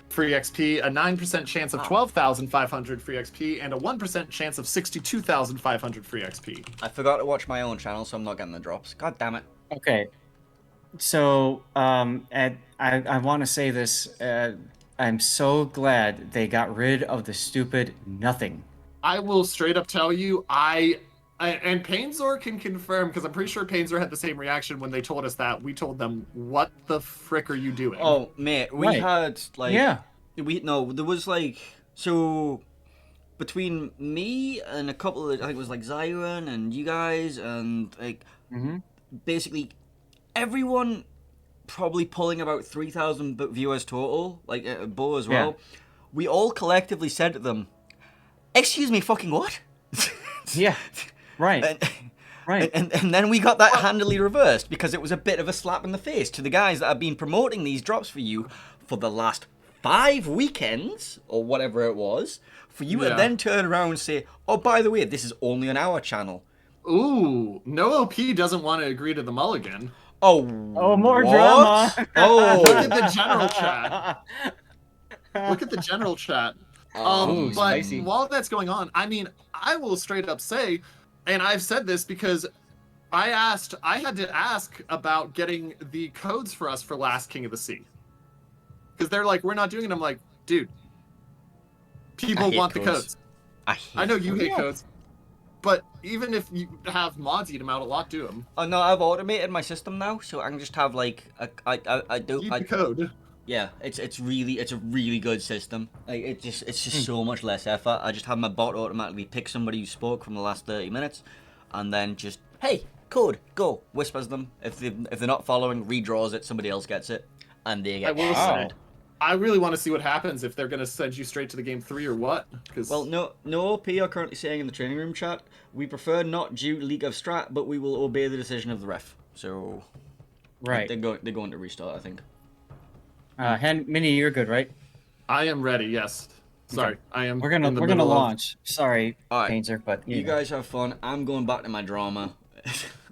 free XP, a 9% chance of 12,500 free XP, and a 1% chance of 62,500 free XP. I forgot to watch my own channel, so I'm not getting the drops. God damn it. Okay. So, Ed, I want to say this. I'm so glad they got rid of the stupid nothing. I will straight up tell you, and Painzor can confirm, because I'm pretty sure Painzor had the same reaction when they told us that. We told them, what the frick are you doing? Oh, mate, we Right. had, like... Yeah. There was, like... So, between me and a couple of... I think it was, like, Zyron and you guys, and, like... Basically, everyone probably pulling about 3,000 viewers total, like, Bo as well. Yeah. We all collectively said to them, excuse me, fucking what? Yeah. Right. Right. And then we got that handily reversed because it was a bit of a slap in the face to the guys that have been promoting these drops for you for the last 5 weekends or whatever it was, for you to then turn around and say, oh, by the way, this is only on our channel. Ooh, no OP doesn't want to agree to the mulligan. Oh, more what? drama. Look Oh, at the general chat. Look at the general chat. Ooh, But spicy. while that's going on, I mean, I will straight up say, and I've said this because I had to ask about getting the codes for us for Last King of the Sea. Because they're like, we're not doing it. I'm like, dude, people hate want the codes. codes. I know you hate codes. But even if you have mods eat them out a lot, do them. Oh no, I've automated my system now, so I can just have like I do Keep the code. Yeah, it's a really good system. Like it's just so much less effort. I just have my bot automatically pick somebody who spoke from the last 30 minutes, and then just hey code go whispers them. If they're not following, redraws it. Somebody else gets it, and they I get will hammered. say, I really want to see what happens if they're going to send you straight to the game 3 or what. Cause... Well, no OP are currently saying in the training room chat, we prefer not due to leak of strat, but we will obey the decision of the ref. So, Right. they're going to restart, I think. Minnie, you're good, right? I am ready. Yes. Sorry, I am. We're in the gonna middle of- launch. Sorry, All right. Painter, but You know. guys have fun. I'm going back to my drama.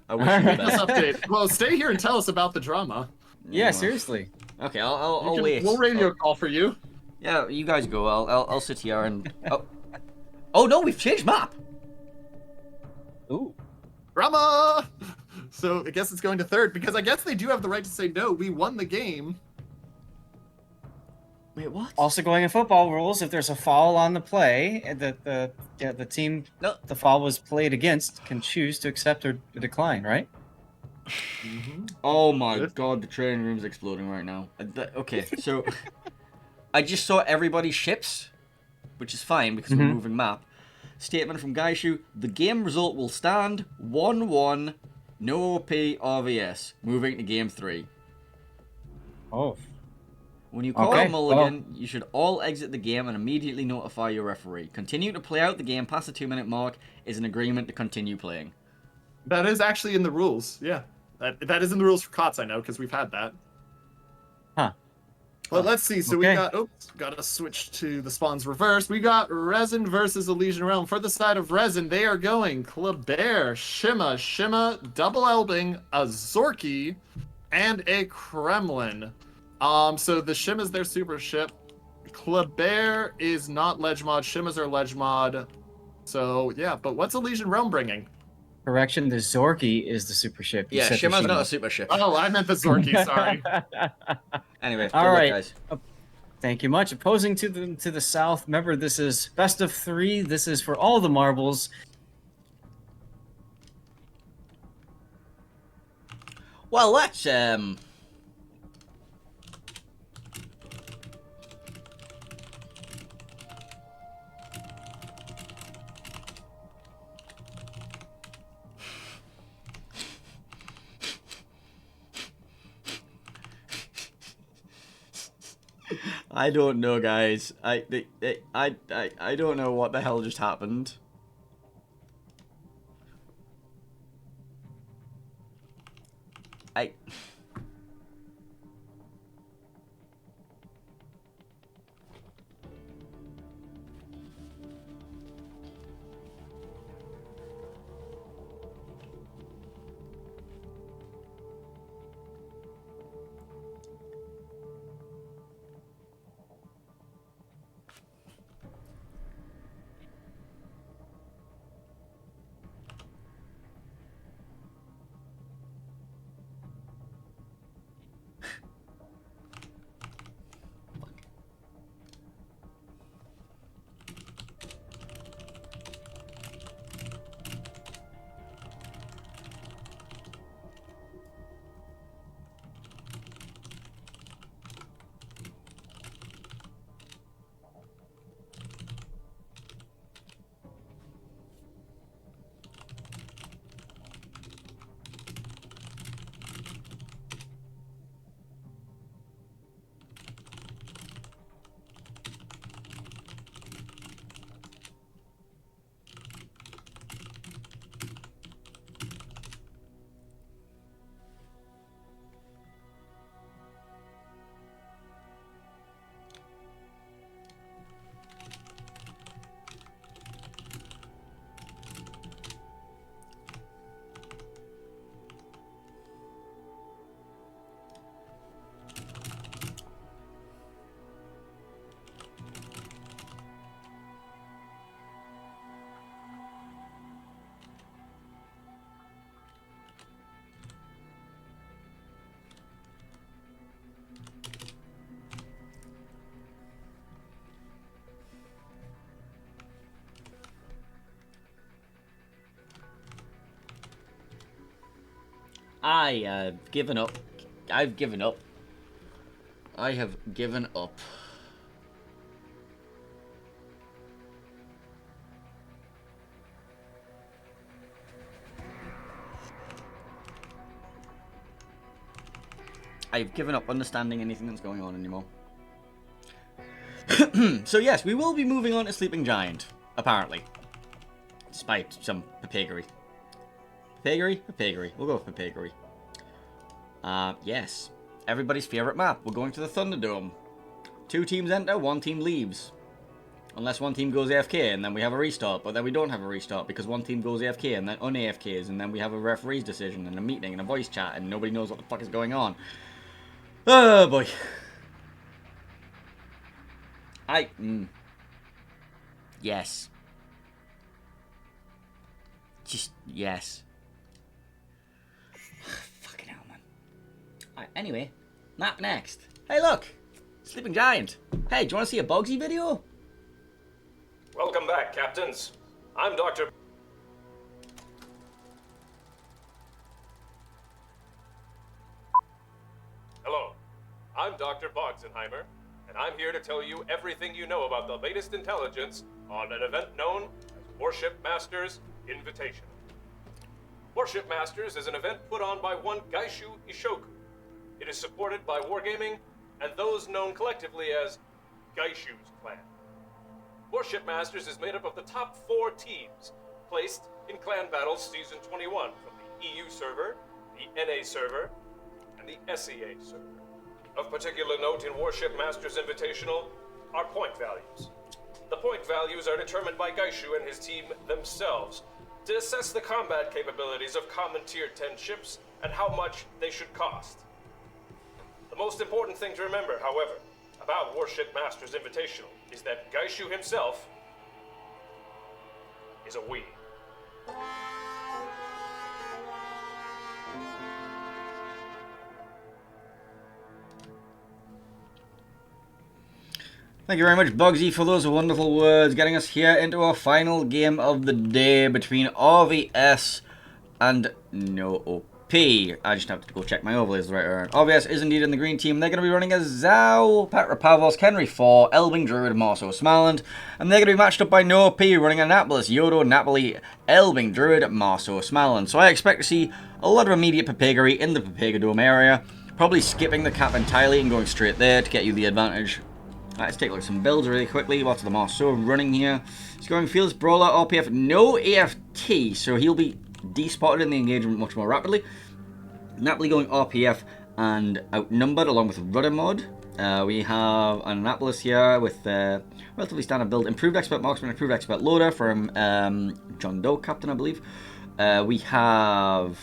I wish All you the right. Let's best. update. Well, stay here and tell us about the drama. Yeah, seriously. Okay, I'll wait. We'll radio call for you. Yeah, you guys go. I'll sit here and. Oh no, we've changed map. Ooh. Drama. So I guess it's going to third because I guess they do have the right to say no. We won the game. Wait, what? Also going in football rules, if there's a foul on the play, the team No. the foul was played against can choose to accept or decline, right? Oh my god, the training room's exploding right now. Okay, so I just saw everybody's ships, which is fine because we're moving map. Statement from Gaishu: the game result will stand 1-1, no OP RVS. Moving to game 3. Oh. When you call Okay, a mulligan, you should all exit the game and immediately notify your referee. Continue to play out the game past the 2-minute mark is an agreement to continue playing. That is actually in the rules. Yeah, that is in the rules for COTS. I know because we've had that. Huh. Well, let's see. So we Okay. got. Oops, got to switch to the spawns reverse. We got Resin versus Elysian Realm. For the side of Resin, they are going Kleber, Shima, Double Elbing, a Zorky, and a Kremlin. So the Shim is their super ship. Kleber is not ledge mod. Shimas are ledge mod. So yeah, but what's Elysian Realm bringing? Correction, the Zorky is the super ship. You Yeah, said the Shima's not a Shima. super ship. Oh, I meant the Zorky. Sorry. Anyway, good All luck, right. guys. Thank you much. Opposing to the south. Remember, this is best of 3. This is for all the marbles. Well, I don't know, guys. I don't know what the hell just happened. I... I've given up. I've given up. I have given up. I've given up understanding anything that's going on anymore. So yes, we will be moving on to Sleeping Giant, apparently. Despite some papeggery. Papeggery? Papeggery. We'll go with papeggery. Yes. Everybody's favourite map. We're going to the Thunderdome. 2 teams enter, 1 team leaves. Unless one team goes AFK and then we have a restart, but then we don't have a restart because one team goes AFK and then un-AFKs and then we have a referee's decision and a meeting and a voice chat and nobody knows what the fuck is going on. Oh boy. Yes. Just, yes. Fucking hell, man. Alright, anyway. Map next. Hey, look! Sleeping Giant. Hey, do you want to see a Bugsy video? Welcome back, Captains. I'm Dr. Hello. I'm Dr. Bogsenheimer, and I'm here to tell you everything you know about the latest intelligence on an event known as Warship Masters Invitational. Warship Masters is an event put on by one Gaishu Ishoku. It is supported by Wargaming and those known collectively as Gaishu's clan. Warship Masters is made up of the top 4 teams placed in Clan Battles Season 21 from the EU server, the NA server, and the SEA server. Of particular note in Warship Masters Invitational are point values. The point values are determined by Gaishu and his team themselves to assess the combat capabilities of common Tier 10 ships and how much they should cost. The most important thing to remember, however, about Warship Masters Invitational is that Gaishu himself is a we. Thank you very much, Bugsy, for those wonderful words, getting us here into our final game of the day between RVS and No OP. I just have to go check my overlays right around. RVS is indeed in the green team. They're going to be running as Zhao, Petropavlos, Henry 4, Elbing, Druid, Marso, Smaland. And they're going to be matched up by No OP, running Annapolis, Yodo, Napoli, Elbing, Druid, Marso, Smaland. So I expect to see a lot of immediate papeggery in the Papeggadome area. Probably skipping the cap entirely and going straight there to get you the advantage Let's take a look at some builds really quickly. What's the Marceau running here? He's going Fields Brawler, RPF, no AFT, so he'll be despotted in the engagement much more rapidly. Napoli going RPF and outnumbered along with Rudder Mod. We have an Annapolis here with relatively standard build. Improved Expert Marksman, Improved Expert Loader from John Doe, Captain, I believe. We have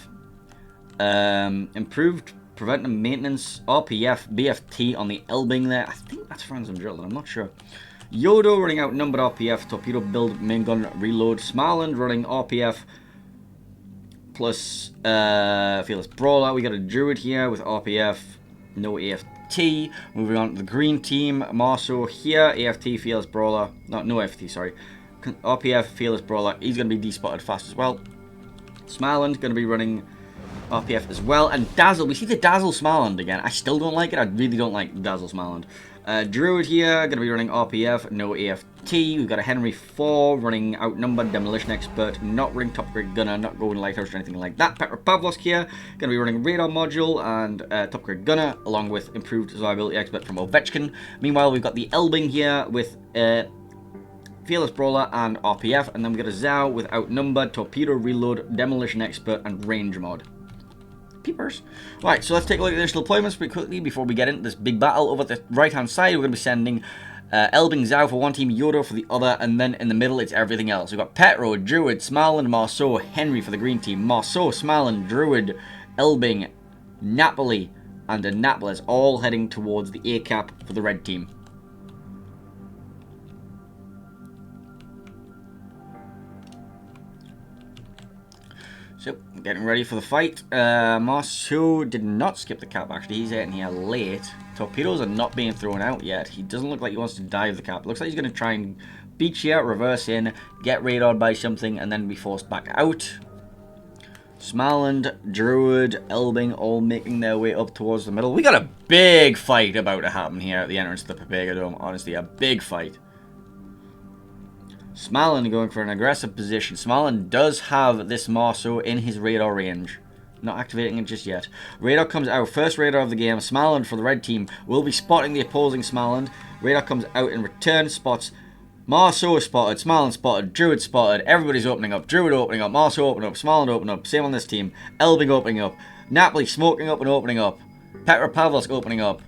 Improved Preventive Maintenance, RPF, BFT on the Elbing there. I think that's Franz and Drill, I'm not sure. Yodo running outnumbered RPF, Torpedo Build, Main Gun, Reload. Smarland running RPF plus Fearless Brawler. We got a Druid here with RPF, no AFT. Moving on to the green team, Marceau here, AFT, Fearless Brawler. No AFT, sorry. RPF, Fearless Brawler. He's going to be despotted fast as well. Smarland going to be running RPF as well. And Dazzle, we see the Dazzle Smarland again. I still don't like it. I really don't like Dazzle Smarland. Druid here, going to be running RPF, no AFT. We've got a Henry 4 running outnumbered, Demolition Expert, not running Top Grade Gunner, not going Lighthouse or anything like that. Petra Pavlovsk here, going to be running Radar Module and Top Grade Gunner, along with Improved Survivability Expert from Ovechkin. Meanwhile, we've got the Elbing here with Fearless Brawler and RPF, and then we've got a Zhao with Outnumbered, Torpedo Reload, Demolition Expert, and Range Mod. Peepers. Right, so let's take a look at the initial deployments pretty quickly before we get into this big battle. Over the right-hand side, we're going to be sending Elbing Zhao for one team, Yodo for the other, and then in the middle, it's everything else. We've got Petro, Druid, Smarland, Marceau, Henry for the green team, Marceau, Smarland, Druid, Elbing, Napoli, and Annapolis, all heading towards the A-cap for the red team. So, getting ready for the fight. Marceau did not skip the cap, actually. He's getting here late. Torpedoes are not being thrown out yet. He doesn't look like he wants to dive the cap. Looks like he's going to try and beach you out, reverse in, get radared by something, and then be forced back out. Smarland, Druid, Elbing, all making their way up towards the middle. We got a big fight about to happen here at the entrance to the Pepega Dome. Honestly, a big fight. Smarland going for an aggressive position. Smarland does have this Marceau in his radar range. Not activating it just yet. Radar comes out. First radar of the game. Smarland for the red team will be spotting the opposing Smarland. Radar comes out in return. Spots Marceau spotted. Smarland spotted. Druid spotted. Everybody's opening up. Druid opening up. Marceau opening up. Smarland opening up. Same on this team. Elbing opening up. Napoli smoking up and opening up. Petra Pavlovsk opening up.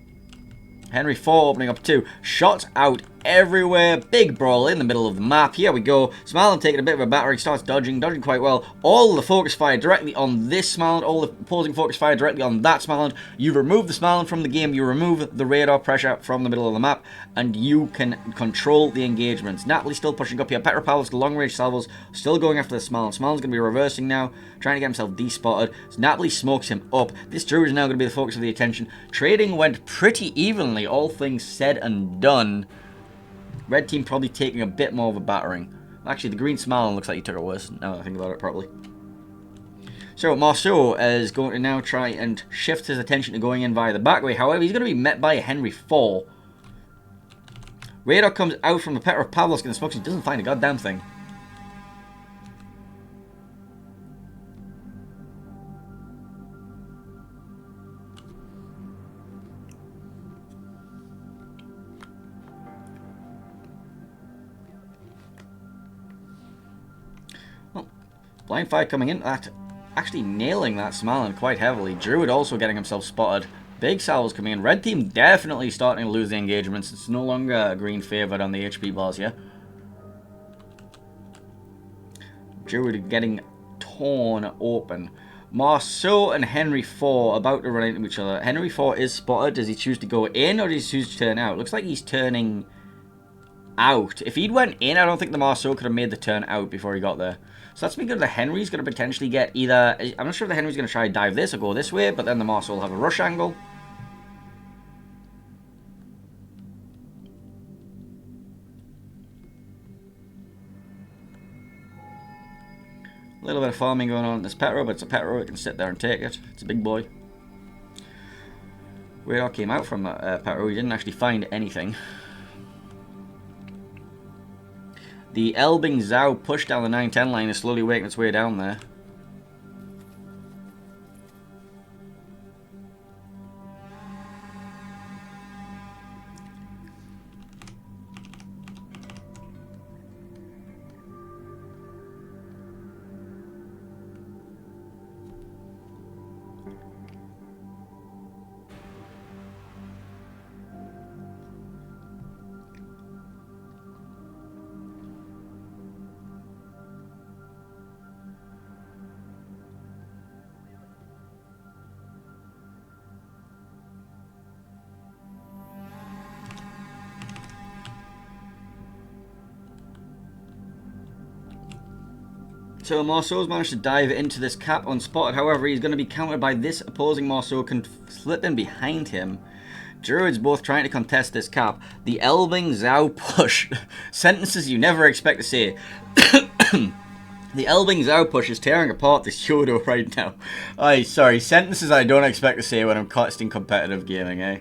Henry 4 opening up too. Shots out everywhere. Big brawl in the middle of the map. Here we go. Smarland taking a bit of a battering. Starts dodging quite well. All the focus fire directly on this Smarland. All the opposing focus fire directly on that Smarland. You remove the Smarland from the game. You remove the radar pressure from the middle of the map. And you can control the engagements. Napoli still pushing up here. Petra Pavlovsk long range salvos. Still going after the Smarland. Smarland's going to be reversing now. Trying to get himself despotted. So Napoli smokes him up. This Druid is now going to be the focus of the attention. Trading went pretty evenly. All things said and done. Red team probably taking a bit more of a battering. Actually, the green Smarland looks like he took it worse, now that I think about it properly. So, Marceau is going to now try and shift his attention to going in via the back way. However, he's going to be met by a Henry 4. Radar comes out from the Petra Pavlovsk in the smokes. He doesn't find a goddamn thing. Blind fire coming in, that actually nailing that Smarland quite heavily. Druid also getting himself spotted. Big salvos coming in. Red team definitely starting to lose the engagements. It's no longer green favored on the HP bars here. Druid getting torn open. Marceau and Henry 4 about to run into each other. Henry 4 is spotted. Does he choose to go in or does he choose to turn out? Looks like he's turning out. If he'd went in, I don't think the Marceau could have made the turn out before he got there. So that's meaning that the Henry's going to potentially get either... I'm not sure if the Henry's going to try to dive this or go this way, but then the Marceau will have a rush angle. A little bit of farming going on in this Petro, but it's a Petro. It can sit there and take it. It's a big boy. Radar came out from that Petro. He didn't actually find anything. The Elbing Zhao push down the 9-10 line is slowly working its way down there. So Marceau's managed to dive into this cap unspotted. However, he's going to be countered by this opposing Marceau slipping behind him. Druids both trying to contest this cap. The Elbing Zhao push. Sentences you never expect to say. The Elbing Zhao push is tearing apart this Yodo right now. Sorry, sentences I don't expect to say when I'm casting competitive gaming, eh?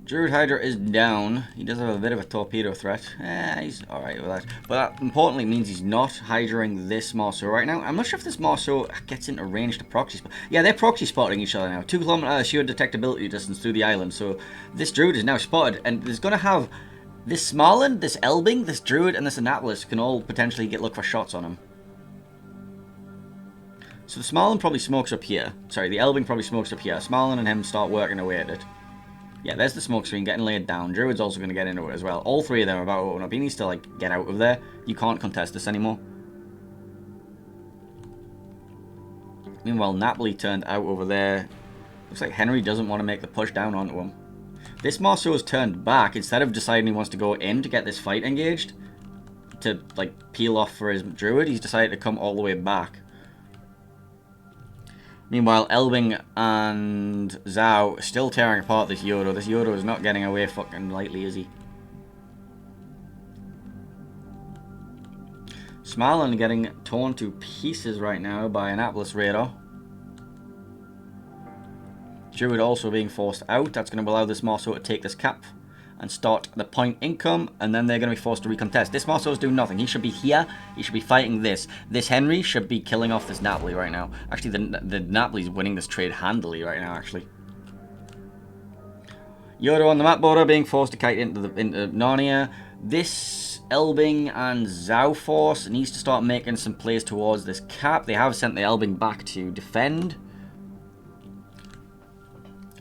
Druid Hydra is down. He does have a bit of a torpedo threat. He's alright with that. But that importantly means he's not Hydraing this Marceau right now. I'm not sure if this Marceau gets into range to proxy spot. Yeah, they're proxy spotting each other now. 2 kilometer sheer detectability distance through the island. So this Druid is now spotted. And there's going to have this Smarland, this Elbing, this Druid, and this Annapolis can all potentially look for shots on him. So the Smarland probably smokes up here. Sorry, the Elbing probably smokes up here. Smarland and him start working away at it. Yeah, there's the smoke screen getting laid down. Druid's also going to get into it as well. All 3 of them are about to open up. He needs to, like, get out of there. You can't contest this anymore. Meanwhile, Napoli turned out over there. Looks like Henry doesn't want to make the push down onto him. This Marceau has turned back. Instead of deciding he wants to go in to get this fight engaged, to, like, peel off for his Druid, he's decided to come all the way back. Meanwhile, Elbing and Zhao still tearing apart this Yodo. This Yodo is not getting away fucking lightly, is he? Smarland getting torn to pieces right now by Annapolis radar. Druid also being forced out. That's going to allow this Marceau to take this cap and start the point income, and then they're going to be forced to recontest. This Marceau is doing nothing. He should be here. He should be fighting this. This Henry should be killing off this Napoli right now. Actually, the Napoli's winning this trade handily right now, actually. Yodo on the map border being forced to kite into Narnia. This Elbing and Zhao force needs to start making some plays towards this cap. They have sent the Elbing back to defend.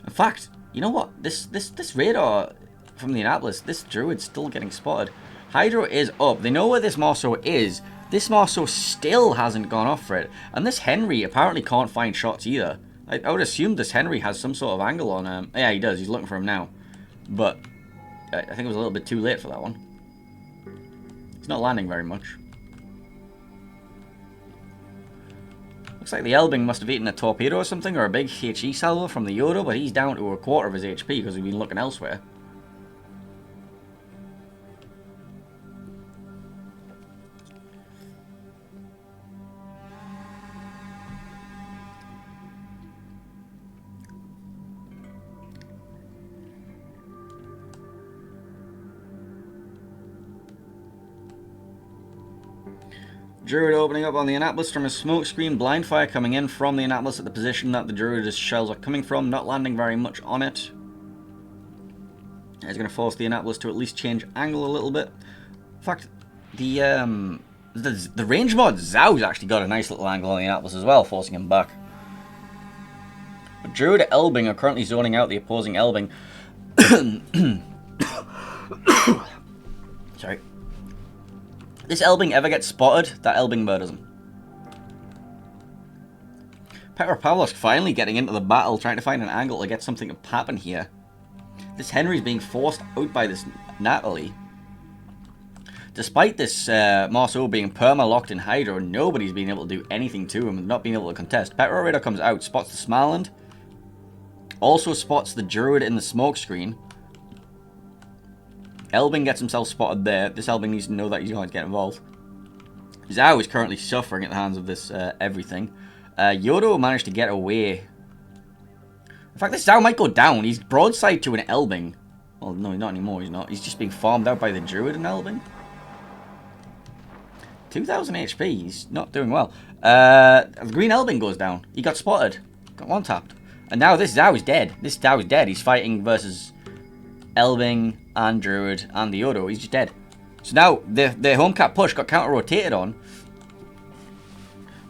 In fact, you know what? This radar from the Annapolis, this Druid's still getting spotted. Hydro is up. They know where this Marceau is. This Marceau still hasn't gone off for it. And this Henry apparently can't find shots either. I would assume this Henry has some sort of angle on him. Yeah, he does. He's looking for him now. But I think it was a little bit too late for that one. He's not landing very much. Looks like the Elbing must have eaten a torpedo or something, or a big HE salvo from the Yodo, but he's down to 1/4 of his HP because we've been looking elsewhere. Druid opening up on the Annapolis from a smoke screen. Blind fire coming in from the Annapolis at the position that the Druid's shells are coming from. Not landing very much on it. He's going to force the Annapolis to at least change angle a little bit. In fact, the range mod Zhao's actually got a nice little angle on the Annapolis as well, forcing him back. But Druid and Elbing are currently zoning out the opposing Elbing. Sorry. This Elbing ever gets spotted, that Elbing murders him. Petropavlovsk finally getting into the battle, trying to find an angle to get something to happen here. This Henry's being forced out by this Natalie. Despite this Marceau being perma-locked in Hydro, nobody's been able to do anything to him and not being able to contest. Petro Radar comes out, spots the Smarland. Also spots the Druid in the smoke screen. Elbing gets himself spotted there. This Elbing needs to know that he's going to get involved. Zhao is currently suffering at the hands of this everything. Yodo managed to get away. In fact, this Zhao might go down. He's broadside to an Elbing. Well, no, not anymore. He's not. He's just being farmed out by the Druid and Elbing. 2,000 HP. He's not doing well. The green Elbing goes down. He got spotted. Got one-tapped. And now this Zhao is dead. This Zhao is dead. He's fighting versus Elbing and Druid and the Yodo. He's just dead. So now the home cap push got counter-rotated on.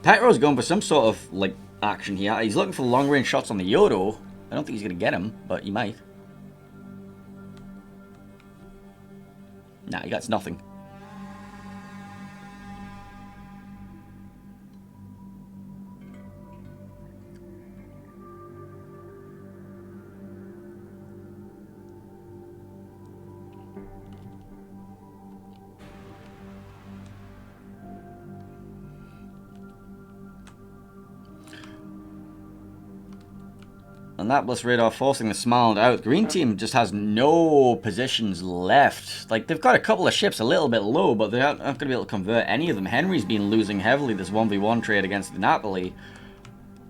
Petro's going for some sort of like action here. He's looking for long-range shots on the Yodo. I don't think he's going to get him, but he might. Nah, he gets nothing. Annapolis radar forcing the Smaland out. Green team just has no positions left. Like, they've got a couple of ships a little bit low, but they're not going to be able to convert any of them. Henry's been losing heavily this 1v1 trade against the Napoli.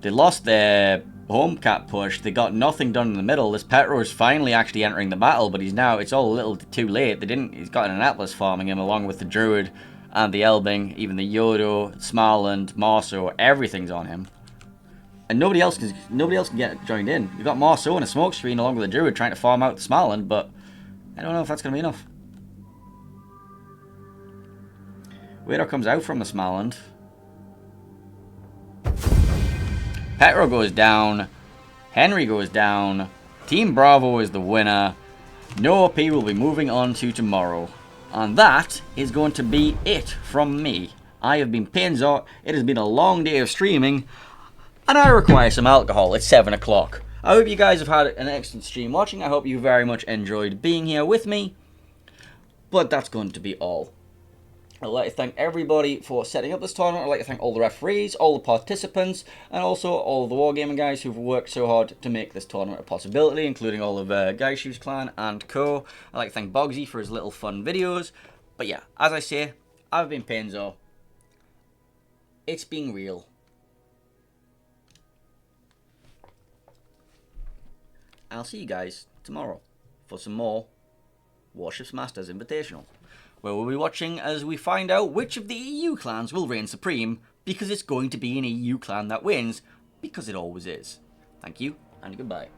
They lost their home cap push. They got nothing done in the middle. This Petro's finally actually entering the battle, but it's all a little too late. He's got an Annapolis farming him along with the Druid and the Elbing, even the Yodo, Smarland, Marceau, everything's on him. And nobody else can get joined in. We've got Marceau and a smoke screen along with the Druid trying to farm out the Smarland, but I don't know if that's going to be enough. Radar comes out from the Smarland. Petro goes down. Henry goes down. Team Bravo is the winner. No OP will be moving on to tomorrow. And that is going to be it from me. I have been Pinzo. It has been a long day of streaming. And I require some alcohol. It's 7 o'clock. I hope you guys have had an excellent stream watching. I hope you very much enjoyed being here with me. But that's going to be all. I'd like to thank everybody for setting up this tournament. I'd like to thank all the referees, all the participants, and also all the Wargaming guys who've worked so hard to make this tournament a possibility, including all of Gaishu's clan and co. I'd like to thank Bogsy for his little fun videos. But yeah, as I say, I've been Pinzo. It's been real. I'll see you guys tomorrow for some more Warships Masters Invitational, where we'll be watching as we find out which of the EU clans will reign supreme, because it's going to be an EU clan that wins, because it always is. Thank you, and goodbye.